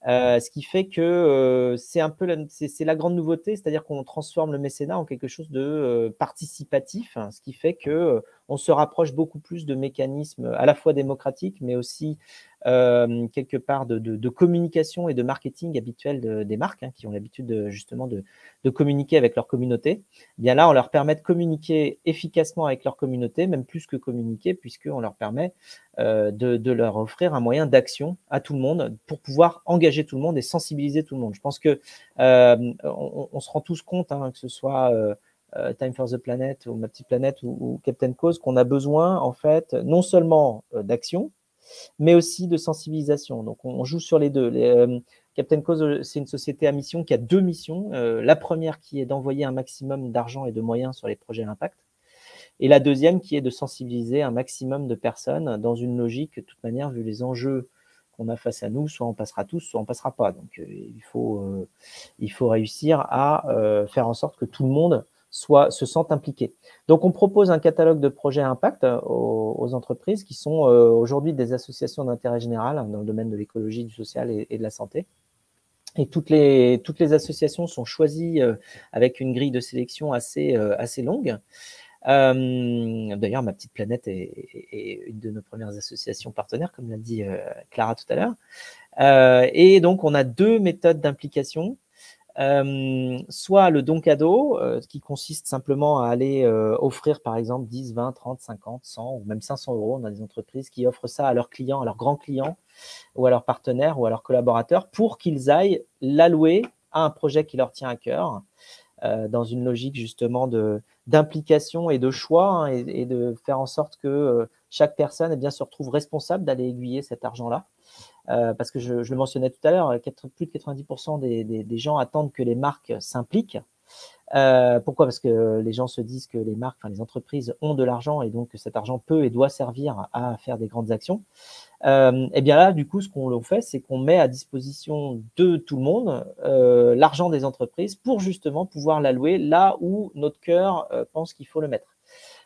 Ce qui fait que c'est un peu c'est la grande nouveauté, c'est-à-dire qu'on transforme le mécénat en quelque chose de participatif, hein, ce qui fait que on se rapproche beaucoup plus de mécanismes à la fois démocratiques, mais aussi quelque part de communication et de marketing habituel des marques, hein, qui ont l'habitude justement de communiquer avec leur communauté. Bien là, on leur permet de communiquer efficacement avec leur communauté, même plus que communiquer, puisqu'on leur permet de leur offrir un moyen d'action à tout le monde pour pouvoir engager tout le monde et sensibiliser tout le monde. Je pense que on se rend tous compte, hein, que ce soit Time for the Planet ou Ma Petite Planète ou Captain Cause, qu'on a besoin en fait non seulement d'action, mais aussi de sensibilisation. Donc on joue sur les deux. Captain Cause, c'est une société à mission qui a deux missions. La première qui est d'envoyer un maximum d'argent et de moyens sur les projets à impact. Et la deuxième qui est de sensibiliser un maximum de personnes dans une logique, de toute manière, vu les enjeux qu'on a face à nous, soit on passera tous, soit on passera pas. Donc il faut réussir à faire en sorte que tout le monde se sente impliqué. Donc on propose un catalogue de projets à impact aux entreprises qui sont aujourd'hui des associations d'intérêt général, hein, dans le domaine de l'écologie, du social et de la santé. Et toutes les associations sont choisies avec une grille de sélection assez longue. D'ailleurs, Ma Petite Planète est une de nos premières associations partenaires, comme l'a dit Clara tout à l'heure. Et donc, on a deux méthodes d'implication. Soit le don cadeau, qui consiste simplement à aller offrir, par exemple, 10, 20, 30, 50, 100 ou même 500 euros. On a des entreprises qui offrent ça à leurs clients, à leurs grands clients, ou à leurs partenaires, ou à leurs collaborateurs, pour qu'ils aillent l'allouer à un projet qui leur tient à cœur, dans une logique justement d'implication et de choix, hein, et de faire en sorte que chaque personne se retrouve responsable d'aller aiguiller cet argent-là. Parce que je le mentionnais tout à l'heure, plus de 90% des gens attendent que les marques s'impliquent. Pourquoi? Parce que les gens se disent que les marques, les entreprises ont de l'argent et donc que cet argent peut et doit servir à faire des grandes actions. Et bien là, du coup, ce qu'on fait, c'est qu'on met à disposition de tout le monde l'argent des entreprises pour justement pouvoir l'allouer là où notre cœur pense qu'il faut le mettre.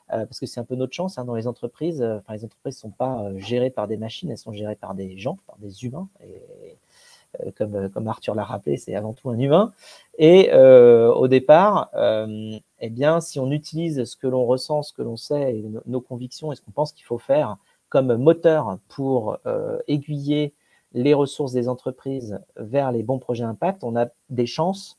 Parce que c'est un peu notre chance, hein, dans les entreprises. Les entreprises ne sont pas gérées par des machines, elles sont gérées par des gens, par des humains. Et comme Arthur l'a rappelé, c'est avant tout un humain. Et au départ, si on utilise ce que l'on ressent, ce que l'on sait, et nos convictions et ce qu'on pense qu'il faut faire comme moteur pour aiguiller les ressources des entreprises vers les bons projets impact, on a des chances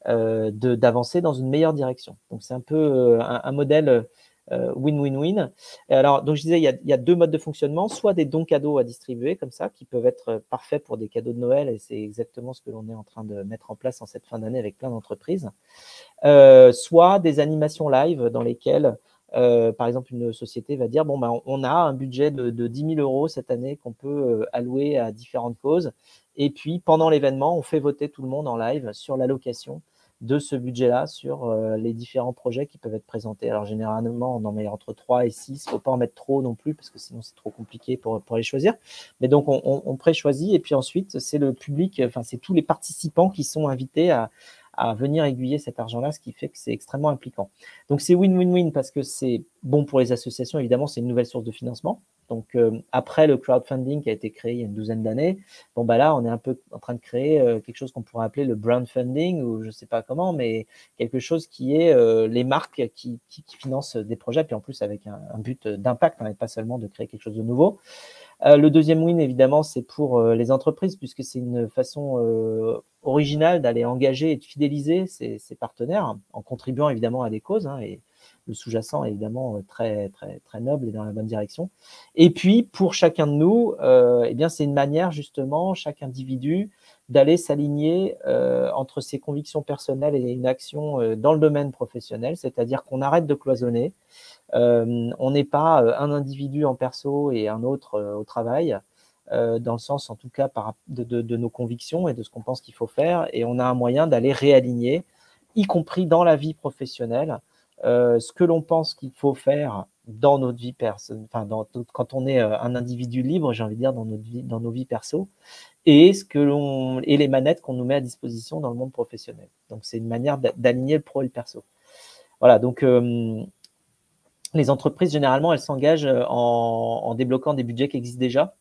d'avancer dans une meilleure direction. Donc, c'est un peu un modèle win-win-win. Alors, donc je disais, il y a deux modes de fonctionnement, soit des dons cadeaux à distribuer comme ça, qui peuvent être parfaits pour des cadeaux de Noël, et c'est exactement ce que l'on est en train de mettre en place en cette fin d'année avec plein d'entreprises, soit des animations live dans lesquelles, par exemple, une société va dire, on a un budget de 10 000 euros cette année qu'on peut allouer à différentes causes, et puis pendant l'événement, on fait voter tout le monde en live sur l'allocation de ce budget-là sur les différents projets qui peuvent être présentés. Alors, généralement, on en met entre 3 et 6. Il ne faut pas en mettre trop non plus parce que sinon, c'est trop compliqué pour les choisir. Mais donc, on pré-choisit et puis ensuite, c'est le public, c'est tous les participants qui sont invités à venir aiguiller cet argent-là, ce qui fait que c'est extrêmement impliquant. Donc, c'est win-win-win parce que c'est bon pour les associations, évidemment, c'est une nouvelle source de financement. Donc, après le crowdfunding qui a été créé il y a une douzaine d'années, bon, bah là, on est un peu en train de créer quelque chose qu'on pourrait appeler le brand funding ou je ne sais pas comment, mais quelque chose qui est les marques qui financent des projets, puis en plus avec un but d'impact, et pas seulement de créer quelque chose de nouveau. Le deuxième win, évidemment, c'est pour les entreprises, puisque c'est une façon originale d'aller engager et de fidéliser ses partenaires, en contribuant évidemment à des causes, et le sous-jacent est évidemment très, très, très noble et dans la bonne direction. Et puis, pour chacun de nous, eh bien, c'est une manière, justement, chaque individu, d'aller s'aligner entre ses convictions personnelles et une action dans le domaine professionnel, c'est-à-dire qu'on arrête de cloisonner. On n'est pas un individu en perso et un autre au travail, dans le sens en tout cas de nos convictions et de ce qu'on pense qu'il faut faire, et on a un moyen d'aller réaligner, y compris dans la vie professionnelle, ce que l'on pense qu'il faut faire dans notre vie quand on est un individu libre, j'ai envie de dire, dans nos vies perso, et les manettes qu'on nous met à disposition dans le monde professionnel. Donc c'est une manière d'aligner le pro et le perso. Voilà, donc les entreprises, généralement, elles s'engagent en débloquant des budgets qui existent déjà,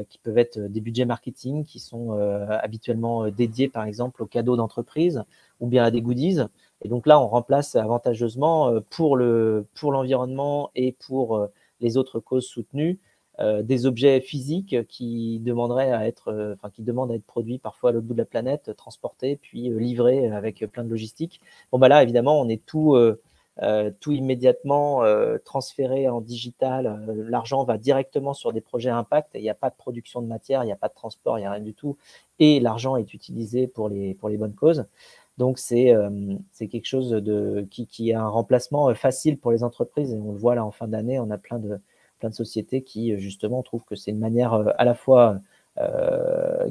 qui peuvent être des budgets marketing qui sont habituellement dédiés, par exemple, aux cadeaux d'entreprise ou bien à des goodies. Et donc là, on remplace avantageusement pour l'environnement et pour les autres causes soutenues des objets physiques qui demandent à être produits parfois à l'autre bout de la planète, transportés, puis livrés avec plein de logistique. Bon, bah là, évidemment, on est tout immédiatement transféré en digital. L'argent va directement sur des projets impact. Il n'y a pas de production de matière, il n'y a pas de transport, il n'y a rien du tout. Et l'argent est utilisé pour les bonnes causes. Donc, c'est quelque chose qui est un remplacement facile pour les entreprises. Et on le voit là en fin d'année, on a plein de sociétés qui, justement, trouvent que c'est une manière à la fois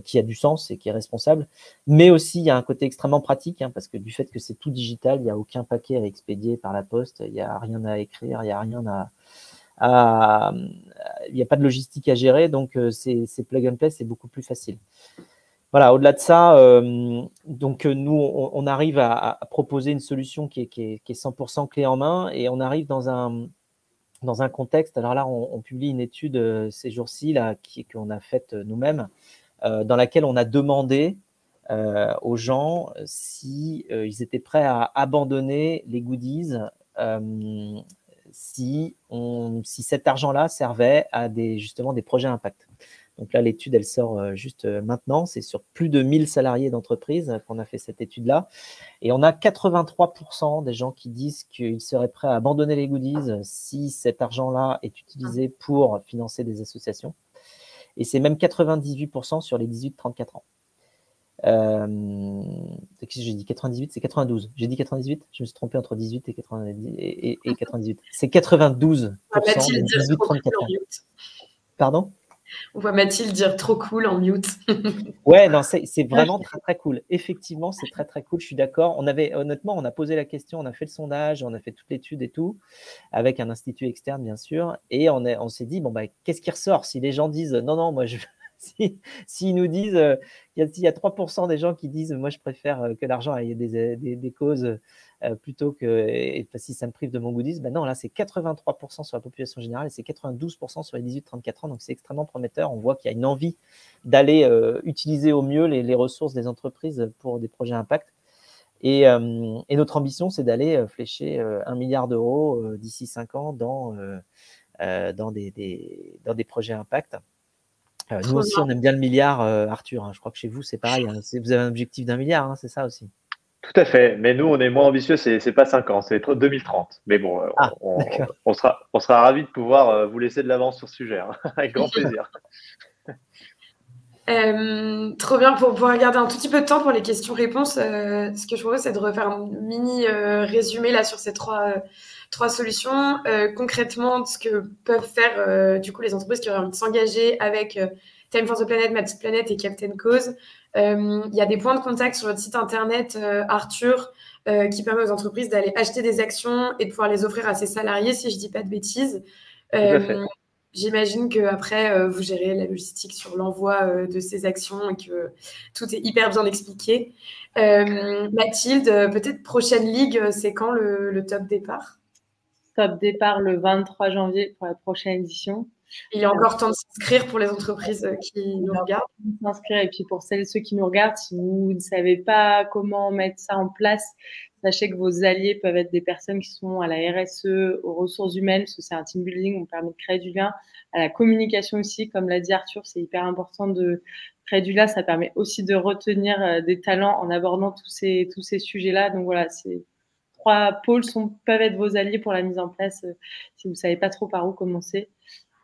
qui a du sens et qui est responsable, mais aussi il y a un côté extrêmement pratique, parce que du fait que c'est tout digital, il n'y a aucun paquet à expédier par la poste, il n'y a rien à écrire, il n'y a rien il n'y a pas de logistique à gérer, donc c'est plug and play, c'est beaucoup plus facile. Voilà, au-delà de ça, donc nous, on arrive à proposer une solution qui est 100% clé en main, et on arrive dans un contexte. Alors là, on publie une étude ces jours-ci qu'on a faite nous-mêmes, dans laquelle on a demandé aux gens si ils étaient prêts à abandonner les goodies si cet argent-là servait à justement des projets impact. Donc là, l'étude, elle sort juste maintenant. C'est sur plus de 1000 salariés d'entreprise qu'on a fait cette étude-là. Et on a 83% des gens qui disent qu'ils seraient prêts à abandonner les goodies si cet argent-là est utilisé pour financer des associations. Et c'est même 98% sur les 18-34 ans. J'ai dit 98, c'est 92. J'ai dit 98, je me suis trompé entre 18 et 98. C'est 92% des 18-34 ans. Pardon ? On voit Mathilde dire trop cool en mute. Ouais, non, c'est vraiment très, très cool. Effectivement, c'est très, très cool. Je suis d'accord. Honnêtement, on a posé la question, on a fait le sondage, on a fait toute l'étude et tout, avec un institut externe, bien sûr. Et on s'est dit, bon, bah, qu'est-ce qui ressort si les gens disent, non, moi, s'ils nous disent, il y a 3% des gens qui disent, moi, je préfère que l'argent aille des causes plutôt que si ça me prive de mon goodies, ben non, là, c'est 83% sur la population générale et c'est 92% sur les 18-34 ans. Donc, c'est extrêmement prometteur. On voit qu'il y a une envie d'aller utiliser au mieux les ressources des entreprises pour des projets impact. Et notre ambition, c'est d'aller flécher 1 milliard d'euros d'ici 5 ans dans des projets impact. Nous aussi, on aime bien le milliard, Arthur. Je crois que chez vous, c'est pareil. Vous avez un objectif d'1 milliard, c'est ça aussi. Tout à fait. Mais nous, on est moins ambitieux. C'est pas 5 ans, c'est 2030. Mais bon, on sera ravis de pouvoir vous laisser de l'avance sur ce sujet, avec grand plaisir. Trop bien. Pour pouvoir garder un tout petit peu de temps pour les questions-réponses, ce que je propose, c'est de refaire un mini résumé là sur ces trois solutions. Concrètement, ce que peuvent faire du coup les entreprises qui auraient envie de s'engager avec Time for the Planet, Ma Petite Planète et Captain Cause. Il y a des points de contact sur votre site internet, Arthur, qui permet aux entreprises d'aller acheter des actions et de pouvoir les offrir à ses salariés, si je dis pas de bêtises. Tout à fait. J'imagine qu'après, vous gérez la logistique sur l'envoi de ces actions et que tout est hyper bien expliqué. Mathilde, peut-être prochaine ligue, c'est quand le top départ? Top départ le 23 janvier pour la prochaine édition. Il y a encore temps de s'inscrire pour les entreprises qui nous regardent. S'inscrire. Et puis pour celles et ceux qui nous regardent, si vous ne savez pas comment mettre ça en place, sachez que vos alliés peuvent être des personnes qui sont à la RSE, aux ressources humaines, parce que c'est un team building, on permet de créer du lien, à la communication aussi, comme l'a dit Arthur, c'est hyper important de créer du lien, ça permet aussi de retenir des talents en abordant tous ces sujets-là. Donc voilà, ces 3 pôles peuvent être vos alliés pour la mise en place si vous ne savez pas trop par où commencer.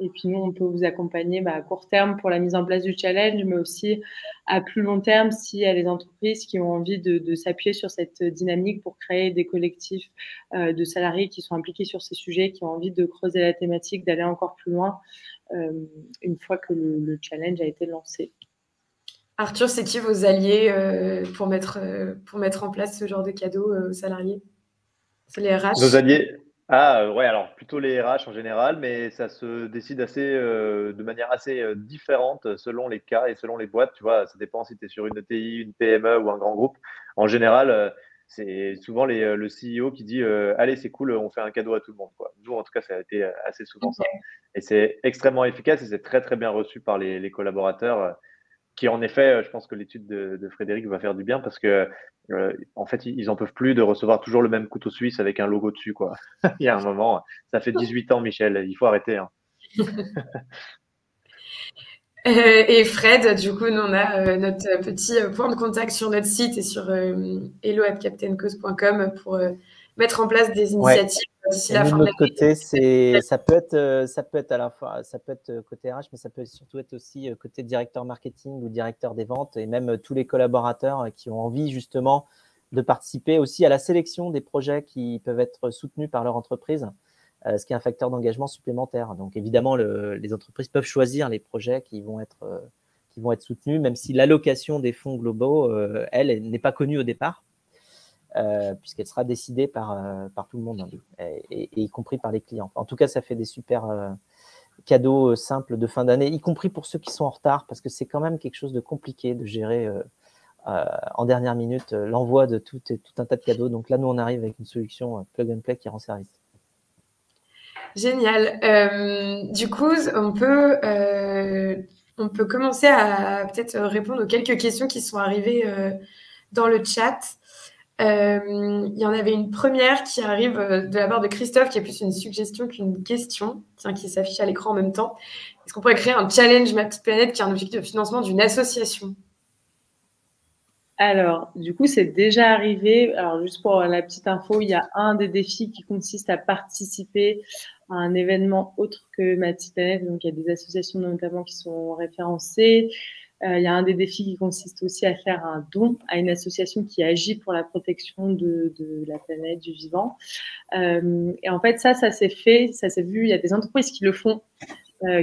Et puis nous, on peut vous accompagner à court terme pour la mise en place du challenge, mais aussi à plus long terme s'il y a des entreprises qui ont envie de s'appuyer sur cette dynamique pour créer des collectifs de salariés qui sont impliqués sur ces sujets, qui ont envie de creuser la thématique, d'aller encore plus loin une fois que le challenge a été lancé. Arthur, c'est qui vos alliés pour mettre en place ce genre de cadeau aux salariés? C'est les RH? Nos alliés. Ah, ouais, alors plutôt les RH en général, mais ça se décide de manière assez différente selon les cas et selon les boîtes. Tu vois, ça dépend si tu es sur une ETI, une PME ou un grand groupe. En général, c'est souvent le CEO qui dit allez, c'est cool, on fait un cadeau à tout le monde, quoi. Nous, en tout cas, ça a été assez souvent ça. Et c'est extrêmement efficace et c'est très, très bien reçu par les collaborateurs. Qui en effet, je pense que l'étude de Frédéric va faire du bien parce que en fait, ils en peuvent plus de recevoir toujours le même couteau suisse avec un logo dessus, quoi. Il y a un moment, ça fait 18 ans, Michel, il faut arrêter. Hein. Et Fred, du coup, nous, on a notre petit point de contact sur notre site et sur hello@captaincause.com pour mettre en place des initiatives d'ici la fin de l'année. De notre côté, ça peut être à la fois, ça peut être côté RH, mais ça peut surtout être aussi côté directeur marketing ou directeur des ventes et même tous les collaborateurs qui ont envie justement de participer aussi à la sélection des projets qui peuvent être soutenus par leur entreprise, ce qui est un facteur d'engagement supplémentaire. Donc évidemment, les entreprises peuvent choisir les projets qui vont être soutenus, même si l'allocation des fonds globaux, elle n'est pas connue au départ. Puisqu'elle sera décidée par tout le monde, et y compris par les clients. En tout cas, ça fait des super cadeaux simples de fin d'année, y compris pour ceux qui sont en retard, parce que c'est quand même quelque chose de compliqué de gérer en dernière minute l'envoi de tout un tas de cadeaux. Donc là, nous, on arrive avec une solution plug and play qui rend service. Génial. Du coup, on peut commencer à peut-être répondre aux quelques questions qui sont arrivées dans le chat. Il y en avait une première qui arrive de la part de Christophe, qui est plus une suggestion qu'une question, qui s'affiche à l'écran en même temps. Est-ce qu'on pourrait créer un challenge Ma Petite Planète qui est un objectif de financement d'une association? Alors, du coup, c'est déjà arrivé. Alors, juste pour la petite info, il y a un des défis qui consiste à participer à un événement autre que Ma Petite Planète. Donc, il y a des associations notamment qui sont référencées. Il y a un des défis qui consiste aussi à faire un don à une association qui agit pour la protection de la planète, du vivant. Et en fait, ça s'est fait, ça s'est vu. Il y a des entreprises qui le font,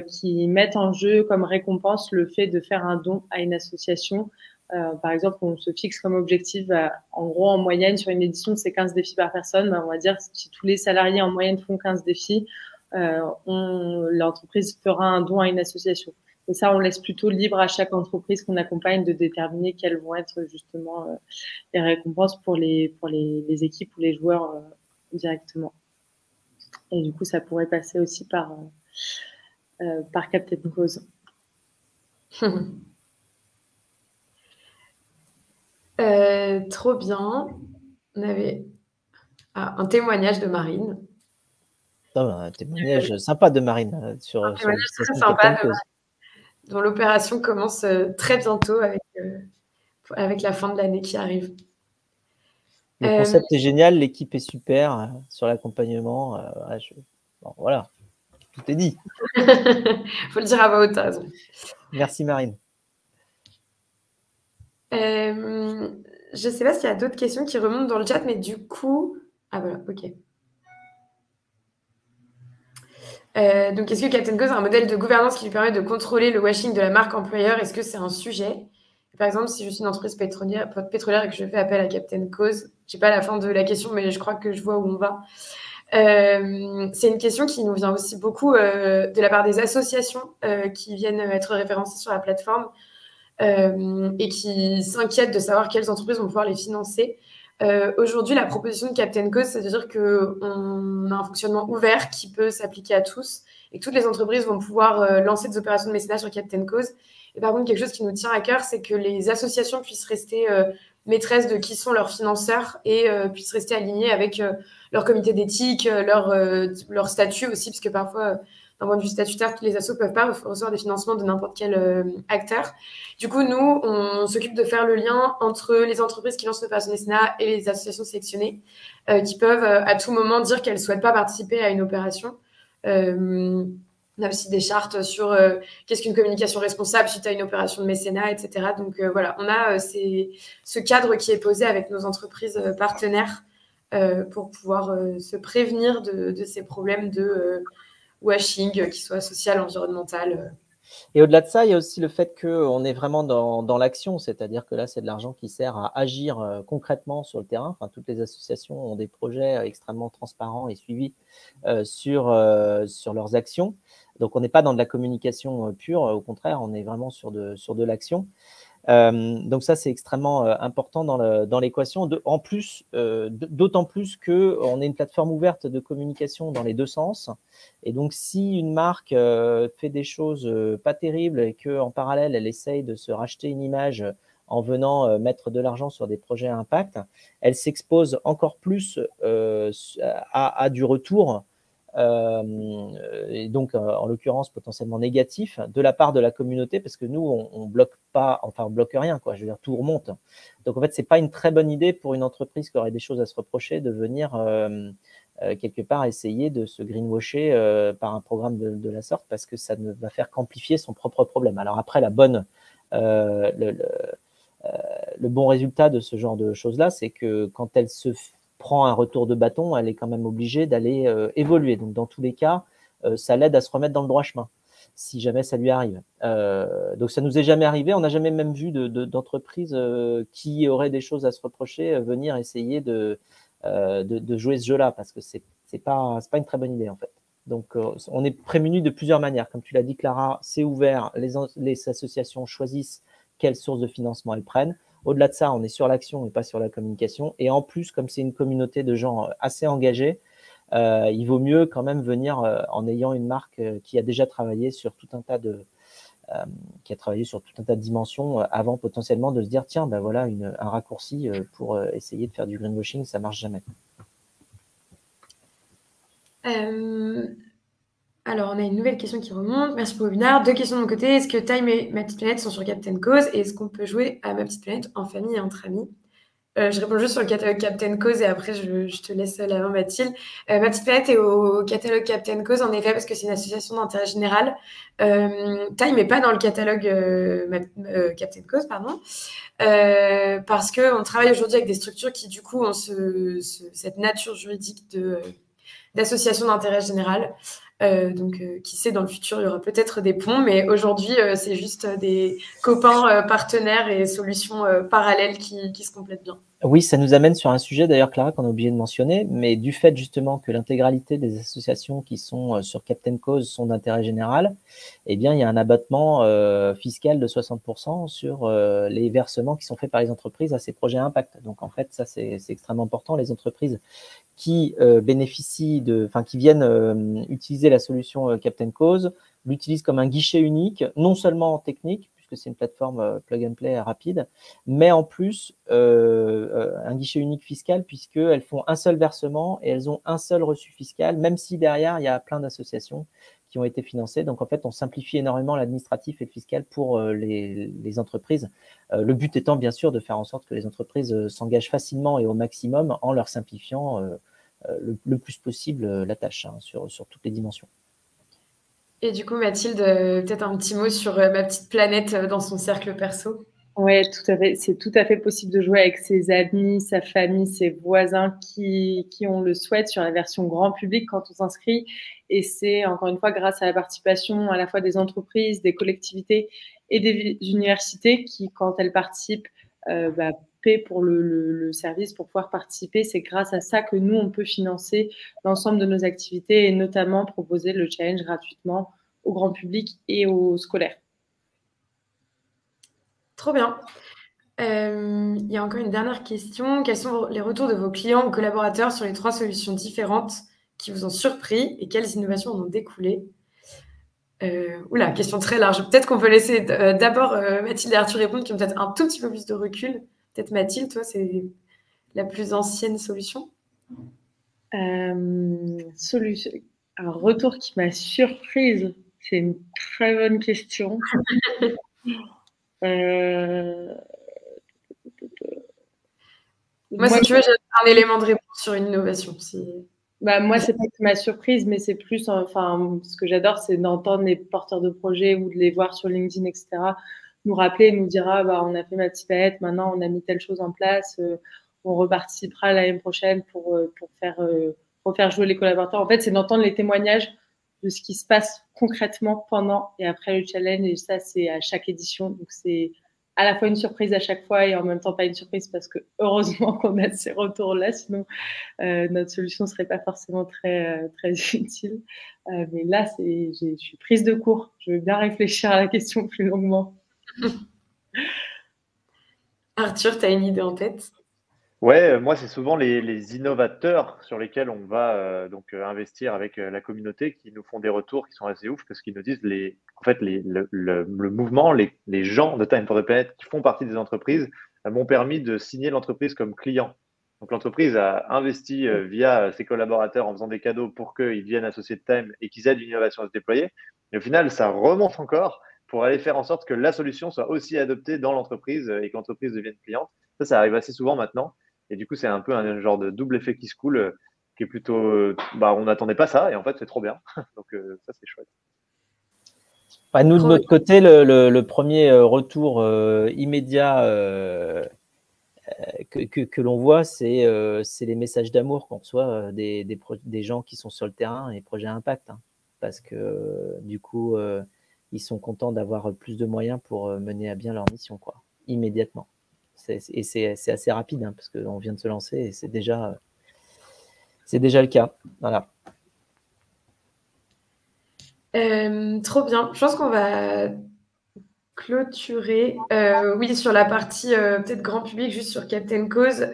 qui mettent en jeu comme récompense le fait de faire un don à une association. Par exemple, on se fixe comme objectif, en gros, en moyenne, sur une édition, c'est 15 défis par personne. On va dire, si tous les salariés en moyenne font 15 défis, l'entreprise fera un don à une association. Et ça, on laisse plutôt libre à chaque entreprise qu'on accompagne de déterminer quelles vont être justement les récompenses pour les équipes ou les joueurs directement. Et du coup, ça pourrait passer aussi par Captain Cause. Trop bien. On avait un témoignage de Marine. Un témoignage sympa de Marine sur un témoignage très sympa dont l'opération commence très bientôt avec la fin de l'année qui arrive. Le concept est génial, l'équipe est super sur l'accompagnement. Bon, voilà, tout est dit. Faut le dire à voix haute, t'as raison. Merci Marine. Je ne sais pas s'il y a d'autres questions qui remontent dans le chat, mais du coup... Ah voilà, ok. Donc, est-ce que Captain Cause a un modèle de gouvernance qui lui permet de contrôler le washing de la marque employeur? Est-ce que c'est un sujet? Par exemple, si je suis une entreprise pétrolière et que je fais appel à Captain Cause, je n'ai pas la fin de la question, mais je crois que je vois où on va. C'est une question qui nous vient aussi beaucoup de la part des associations qui viennent être référencées sur la plateforme et qui s'inquiètent de savoir quelles entreprises vont pouvoir les financer. Aujourd'hui, la proposition de Captain Cause, c'est-à-dire qu'on a un fonctionnement ouvert qui peut s'appliquer à tous et que toutes les entreprises vont pouvoir lancer des opérations de mécénat sur Captain Cause. Et par contre, quelque chose qui nous tient à cœur, c'est que les associations puissent rester maîtresses de qui sont leurs financeurs et puissent rester alignées avec leur comité d'éthique, leur statut aussi, parce que parfois, d'un point de vue statutaire, tous les assos ne peuvent pas recevoir des financements de n'importe quel acteur. Du coup, nous, on s'occupe de faire le lien entre les entreprises qui lancent l'opération mécénat et les associations sélectionnées qui peuvent à tout moment dire qu'elles ne souhaitent pas participer à une opération. On a aussi des chartes sur qu'est-ce qu'une communication responsable suite à une opération de mécénat, etc. Donc voilà, on a ce cadre qui est posé avec nos entreprises partenaires pour pouvoir se prévenir de ces problèmes de washing, qui soient social, environnemental. Et au-delà de ça, il y a aussi le fait qu'on est vraiment dans l'action, c'est-à-dire que là, c'est de l'argent qui sert à agir concrètement sur le terrain. Enfin, toutes les associations ont des projets extrêmement transparents et suivis sur leurs actions. Donc, on n'est pas dans de la communication pure, au contraire, on est vraiment sur de l'action. Donc ça, c'est extrêmement important dans l'équation. En plus, d'autant plus qu'on est une plateforme ouverte de communication dans les deux sens. Et donc, si une marque fait des choses pas terribles et qu'en parallèle, elle essaye de se racheter une image en venant mettre de l'argent sur des projets à impact, elle s'expose encore plus à du retour. Et donc en l'occurrence potentiellement négatif de la part de la communauté, parce que nous on bloque pas, enfin on bloque rien quoi, je veux dire tout remonte. Donc en fait c'est pas une très bonne idée pour une entreprise qui aurait des choses à se reprocher de venir quelque part essayer de se greenwasher par un programme de la sorte, parce que ça ne va faire qu'amplifier son propre problème. Alors après le bon résultat de ce genre de choses là, c'est que quand elle se prend un retour de bâton, elle est quand même obligée d'aller évoluer. Donc, dans tous les cas, ça l'aide à se remettre dans le droit chemin, si jamais ça lui arrive. Donc, ça nous est jamais arrivé. On n'a jamais même vu d'entreprises qui auraient des choses à se reprocher venir essayer de jouer ce jeu-là, parce que c'est pas une très bonne idée, en fait. Donc, on est prévenu de plusieurs manières. Comme tu l'as dit, Clara, c'est ouvert. Les associations choisissent quelles sources de financement elles prennent. Au-delà de ça, on est sur l'action et pas sur la communication. Et en plus, comme c'est une communauté de gens assez engagés, il vaut mieux quand même venir en ayant une marque qui a déjà travaillé sur tout un tas de dimensions avant potentiellement de se dire tiens, ben voilà un raccourci pour essayer de faire du greenwashing, ça marche jamais. Alors, on a une nouvelle question qui remonte. Merci pour le webinaire. 2 questions de mon côté. Est-ce que Time et Ma Petite Planète sont sur Captain Cause? Et est-ce qu'on peut jouer à Ma Petite Planète en famille et entre amis? Je réponds juste sur le catalogue Captain Cause et après, je te laisse la main, Mathilde. Ma Petite Planète est au catalogue Captain Cause, en effet, parce que c'est une association d'intérêt général. Time n'est pas dans le catalogue Captain Cause, pardon. Parce qu'on travaille aujourd'hui avec des structures qui, du coup, ont cette nature juridique d'association d'intérêt général. Donc, qui sait, dans le futur, il y aura peut-être des ponts, mais aujourd'hui, c'est juste des copains, partenaires et solutions parallèles qui se complètent bien. Oui, ça nous amène sur un sujet d'ailleurs, Clara, qu'on a oublié de mentionner, mais du fait justement que l'intégralité des associations qui sont sur Captain Cause sont d'intérêt général, eh bien, il y a un abattement fiscal de 60% sur les versements qui sont faits par les entreprises à ces projets à impact. Donc, en fait, ça, c'est extrêmement important. Les entreprises qui qui viennent utiliser la solution Captain Cause l'utilisent comme un guichet unique, non seulement technique, puisque c'est une plateforme plug and play rapide, mais en plus un guichet unique fiscal, puisqu'elles font un seul versement et elles ont un seul reçu fiscal, même si derrière, il y a plein d'associations qui ont été financées. Donc, en fait, on simplifie énormément l'administratif et le fiscal pour les entreprises. Le but étant, bien sûr, de faire en sorte que les entreprises s'engagent facilement et au maximum en leur simplifiant le plus possible la tâche sur toutes les dimensions. Et du coup, Mathilde, peut-être un petit mot sur Ma Petite Planète dans son cercle perso. Oui, tout à fait. C'est tout à fait possible de jouer avec ses amis, sa famille, ses voisins qui on le souhaite sur la version grand public quand on s'inscrit. Et c'est encore une fois grâce à la participation à la fois des entreprises, des collectivités et des universités qui, quand elles participent, paie pour le service pour pouvoir participer. C'est grâce à ça que nous, on peut financer l'ensemble de nos activités et notamment proposer le challenge gratuitement au grand public et aux scolaires. Trop bien. Il y a encore une dernière question. Quels sont les retours de vos clients ou collaborateurs sur les 3 solutions différentes qui vous ont surpris et quelles innovations en ont découlé? Oula, question très large. Peut-être qu'on peut laisser d'abord Mathilde et Arthur répondre, qui ont peut-être un tout petit peu plus de recul. Peut-être Mathilde, toi, c'est la plus ancienne solution. Un retour qui m'a surprise, c'est une très bonne question. Moi, si tu veux, j'ai un élément de réponse sur une innovation. Moi, c'est pas que ma surprise, mais c'est plus, ce que j'adore, c'est d'entendre les porteurs de projets ou de les voir sur LinkedIn, etc., nous rappeler, nous dire, on a fait Mathilde Panette, maintenant on a mis telle chose en place, on reparticipera l'année prochaine pour faire jouer les collaborateurs. En fait, c'est d'entendre les témoignages de ce qui se passe concrètement pendant et après le challenge, et ça, c'est à chaque édition. Donc, c'est à la fois une surprise à chaque fois et en même temps pas une surprise parce que heureusement qu'on a ces retours-là, sinon notre solution ne serait pas forcément très utile. Mais là, je suis prise de court. Je veux bien réfléchir à la question plus longuement. Arthur, tu as une idée en tête? Ouais, moi, c'est souvent les innovateurs sur lesquels on va investir avec la communauté qui nous font des retours qui sont assez ouf parce qu'ils nous disent le mouvement, les gens de Time for the Planet qui font partie des entreprises m'ont permis de signer l'entreprise comme client. Donc, l'entreprise a investi via ses collaborateurs en faisant des cadeaux pour qu'ils viennent associer de Time et qu'ils aident l'innovation à se déployer. Et au final, ça remonte encore pour aller faire en sorte que la solution soit aussi adoptée dans l'entreprise et que l'entreprise devienne cliente. Ça arrive assez souvent maintenant. Et du coup, c'est un peu un genre de double effet qui se coule, qui est plutôt. On n'attendait pas ça, et en fait, c'est trop bien. Donc, ça, c'est chouette. Nous, de notre côté, le premier retour immédiat que l'on voit, c'est les messages d'amour qu'on reçoit des gens qui sont sur le terrain et projets à impact. Parce que du coup, ils sont contents d'avoir plus de moyens pour mener à bien leur mission, immédiatement. Et c'est assez rapide parce qu'on vient de se lancer et c'est déjà le cas. Voilà. Trop bien. Je pense qu'on va clôturer. Oui, sur la partie peut-être grand public, juste sur Captain Cause,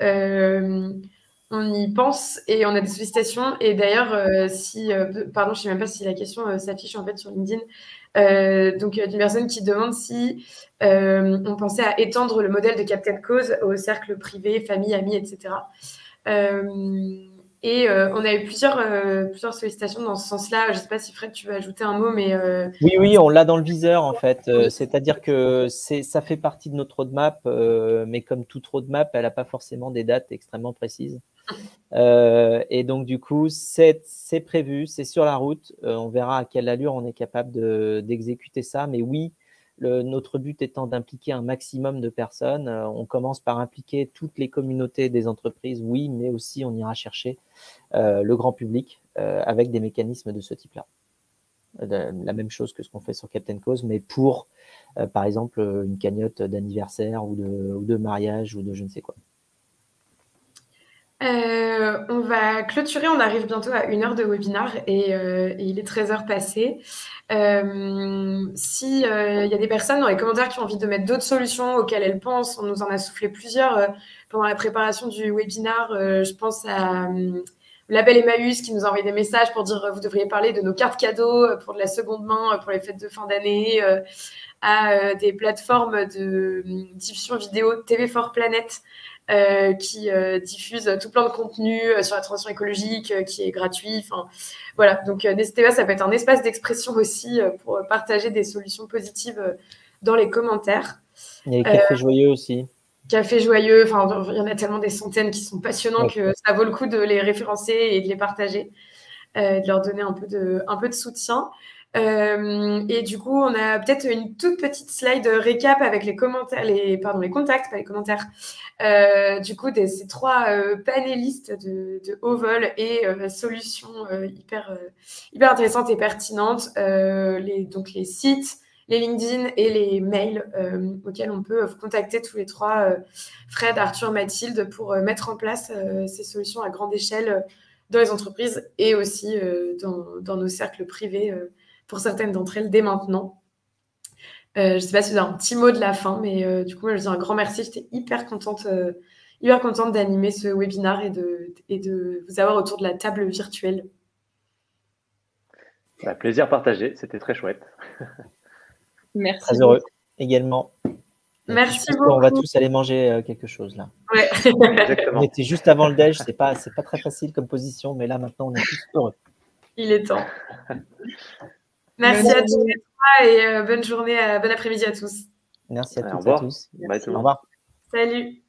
on y pense et on a des sollicitations. Et d'ailleurs, pardon, je ne sais même pas si la question s'affiche en fait sur LinkedIn. Donc, d'une personne qui demande si on pensait à étendre le modèle de Captain Cause au cercle privé, famille, amis, etc. On a eu plusieurs sollicitations dans ce sens-là. Je ne sais pas si Fred, tu veux ajouter un mot, mais… Oui, on l'a dans le viseur, en fait. C'est-à-dire que ça fait partie de notre roadmap, mais comme toute roadmap, elle n'a pas forcément des dates extrêmement précises. Et donc, du coup, c'est prévu, c'est sur la route. On verra à quelle allure on est capable d'exécuter ça. Mais oui, notre but étant d'impliquer un maximum de personnes, on commence par impliquer toutes les communautés des entreprises, oui, mais aussi on ira chercher le grand public avec des mécanismes de ce type-là. La même chose que ce qu'on fait sur Captain Cause, mais pour, par exemple, une cagnotte d'anniversaire ou de mariage ou de je ne sais quoi. On va clôturer, on arrive bientôt à 1 heure de webinaire et il est 13h passé. Si y a des personnes dans les commentaires qui ont envie de mettre d'autres solutions auxquelles elles pensent, on nous en a soufflé plusieurs pendant la préparation du webinaire. Je pense à Label Emmaüs qui nous a envoyé des messages pour dire vous devriez parler de nos cartes cadeaux pour de la seconde main pour les fêtes de fin d'année, à des plateformes de diffusion vidéo TV4 Planet qui diffuse tout plein de contenu sur la transition écologique qui est gratuit. Voilà, donc n'hésitez pas, ça peut être un espace d'expression aussi pour partager des solutions positives dans les commentaires. Il y a les cafés joyeux aussi. Café joyeux, il y en a tellement des centaines qui sont passionnants que ça vaut le coup de les référencer et de les partager, de leur donner un peu de soutien. Et du coup, on a peut-être une toute petite slide récap avec les commentaires, les contacts, pas les commentaires, du coup, ces 3 panélistes de haut vol et solutions hyper intéressantes et pertinentes. Donc, les sites, les LinkedIn et les mails auxquels on peut vous contacter tous les trois, Fred, Arthur, Mathilde, pour mettre en place ces solutions à grande échelle dans les entreprises et aussi dans nos cercles privés pour certaines d'entre elles dès maintenant. Je ne sais pas si vous avez un petit mot de la fin, mais du coup, moi, je dis un grand merci. J'étais hyper contente d'animer ce webinaire et de vous avoir autour de la table virtuelle. Plaisir partagé, c'était très chouette. Merci. Très heureux également. Merci beaucoup. On va tous aller manger quelque chose là. Ouais. Exactement. On était juste avant le déj, c'est pas très facile comme position, mais là maintenant on est tous heureux. Il est temps. Merci à tous les trois et bonne journée, bon après-midi à tous. Merci à toutes et à tous. Bye tout le monde. Au revoir. Salut.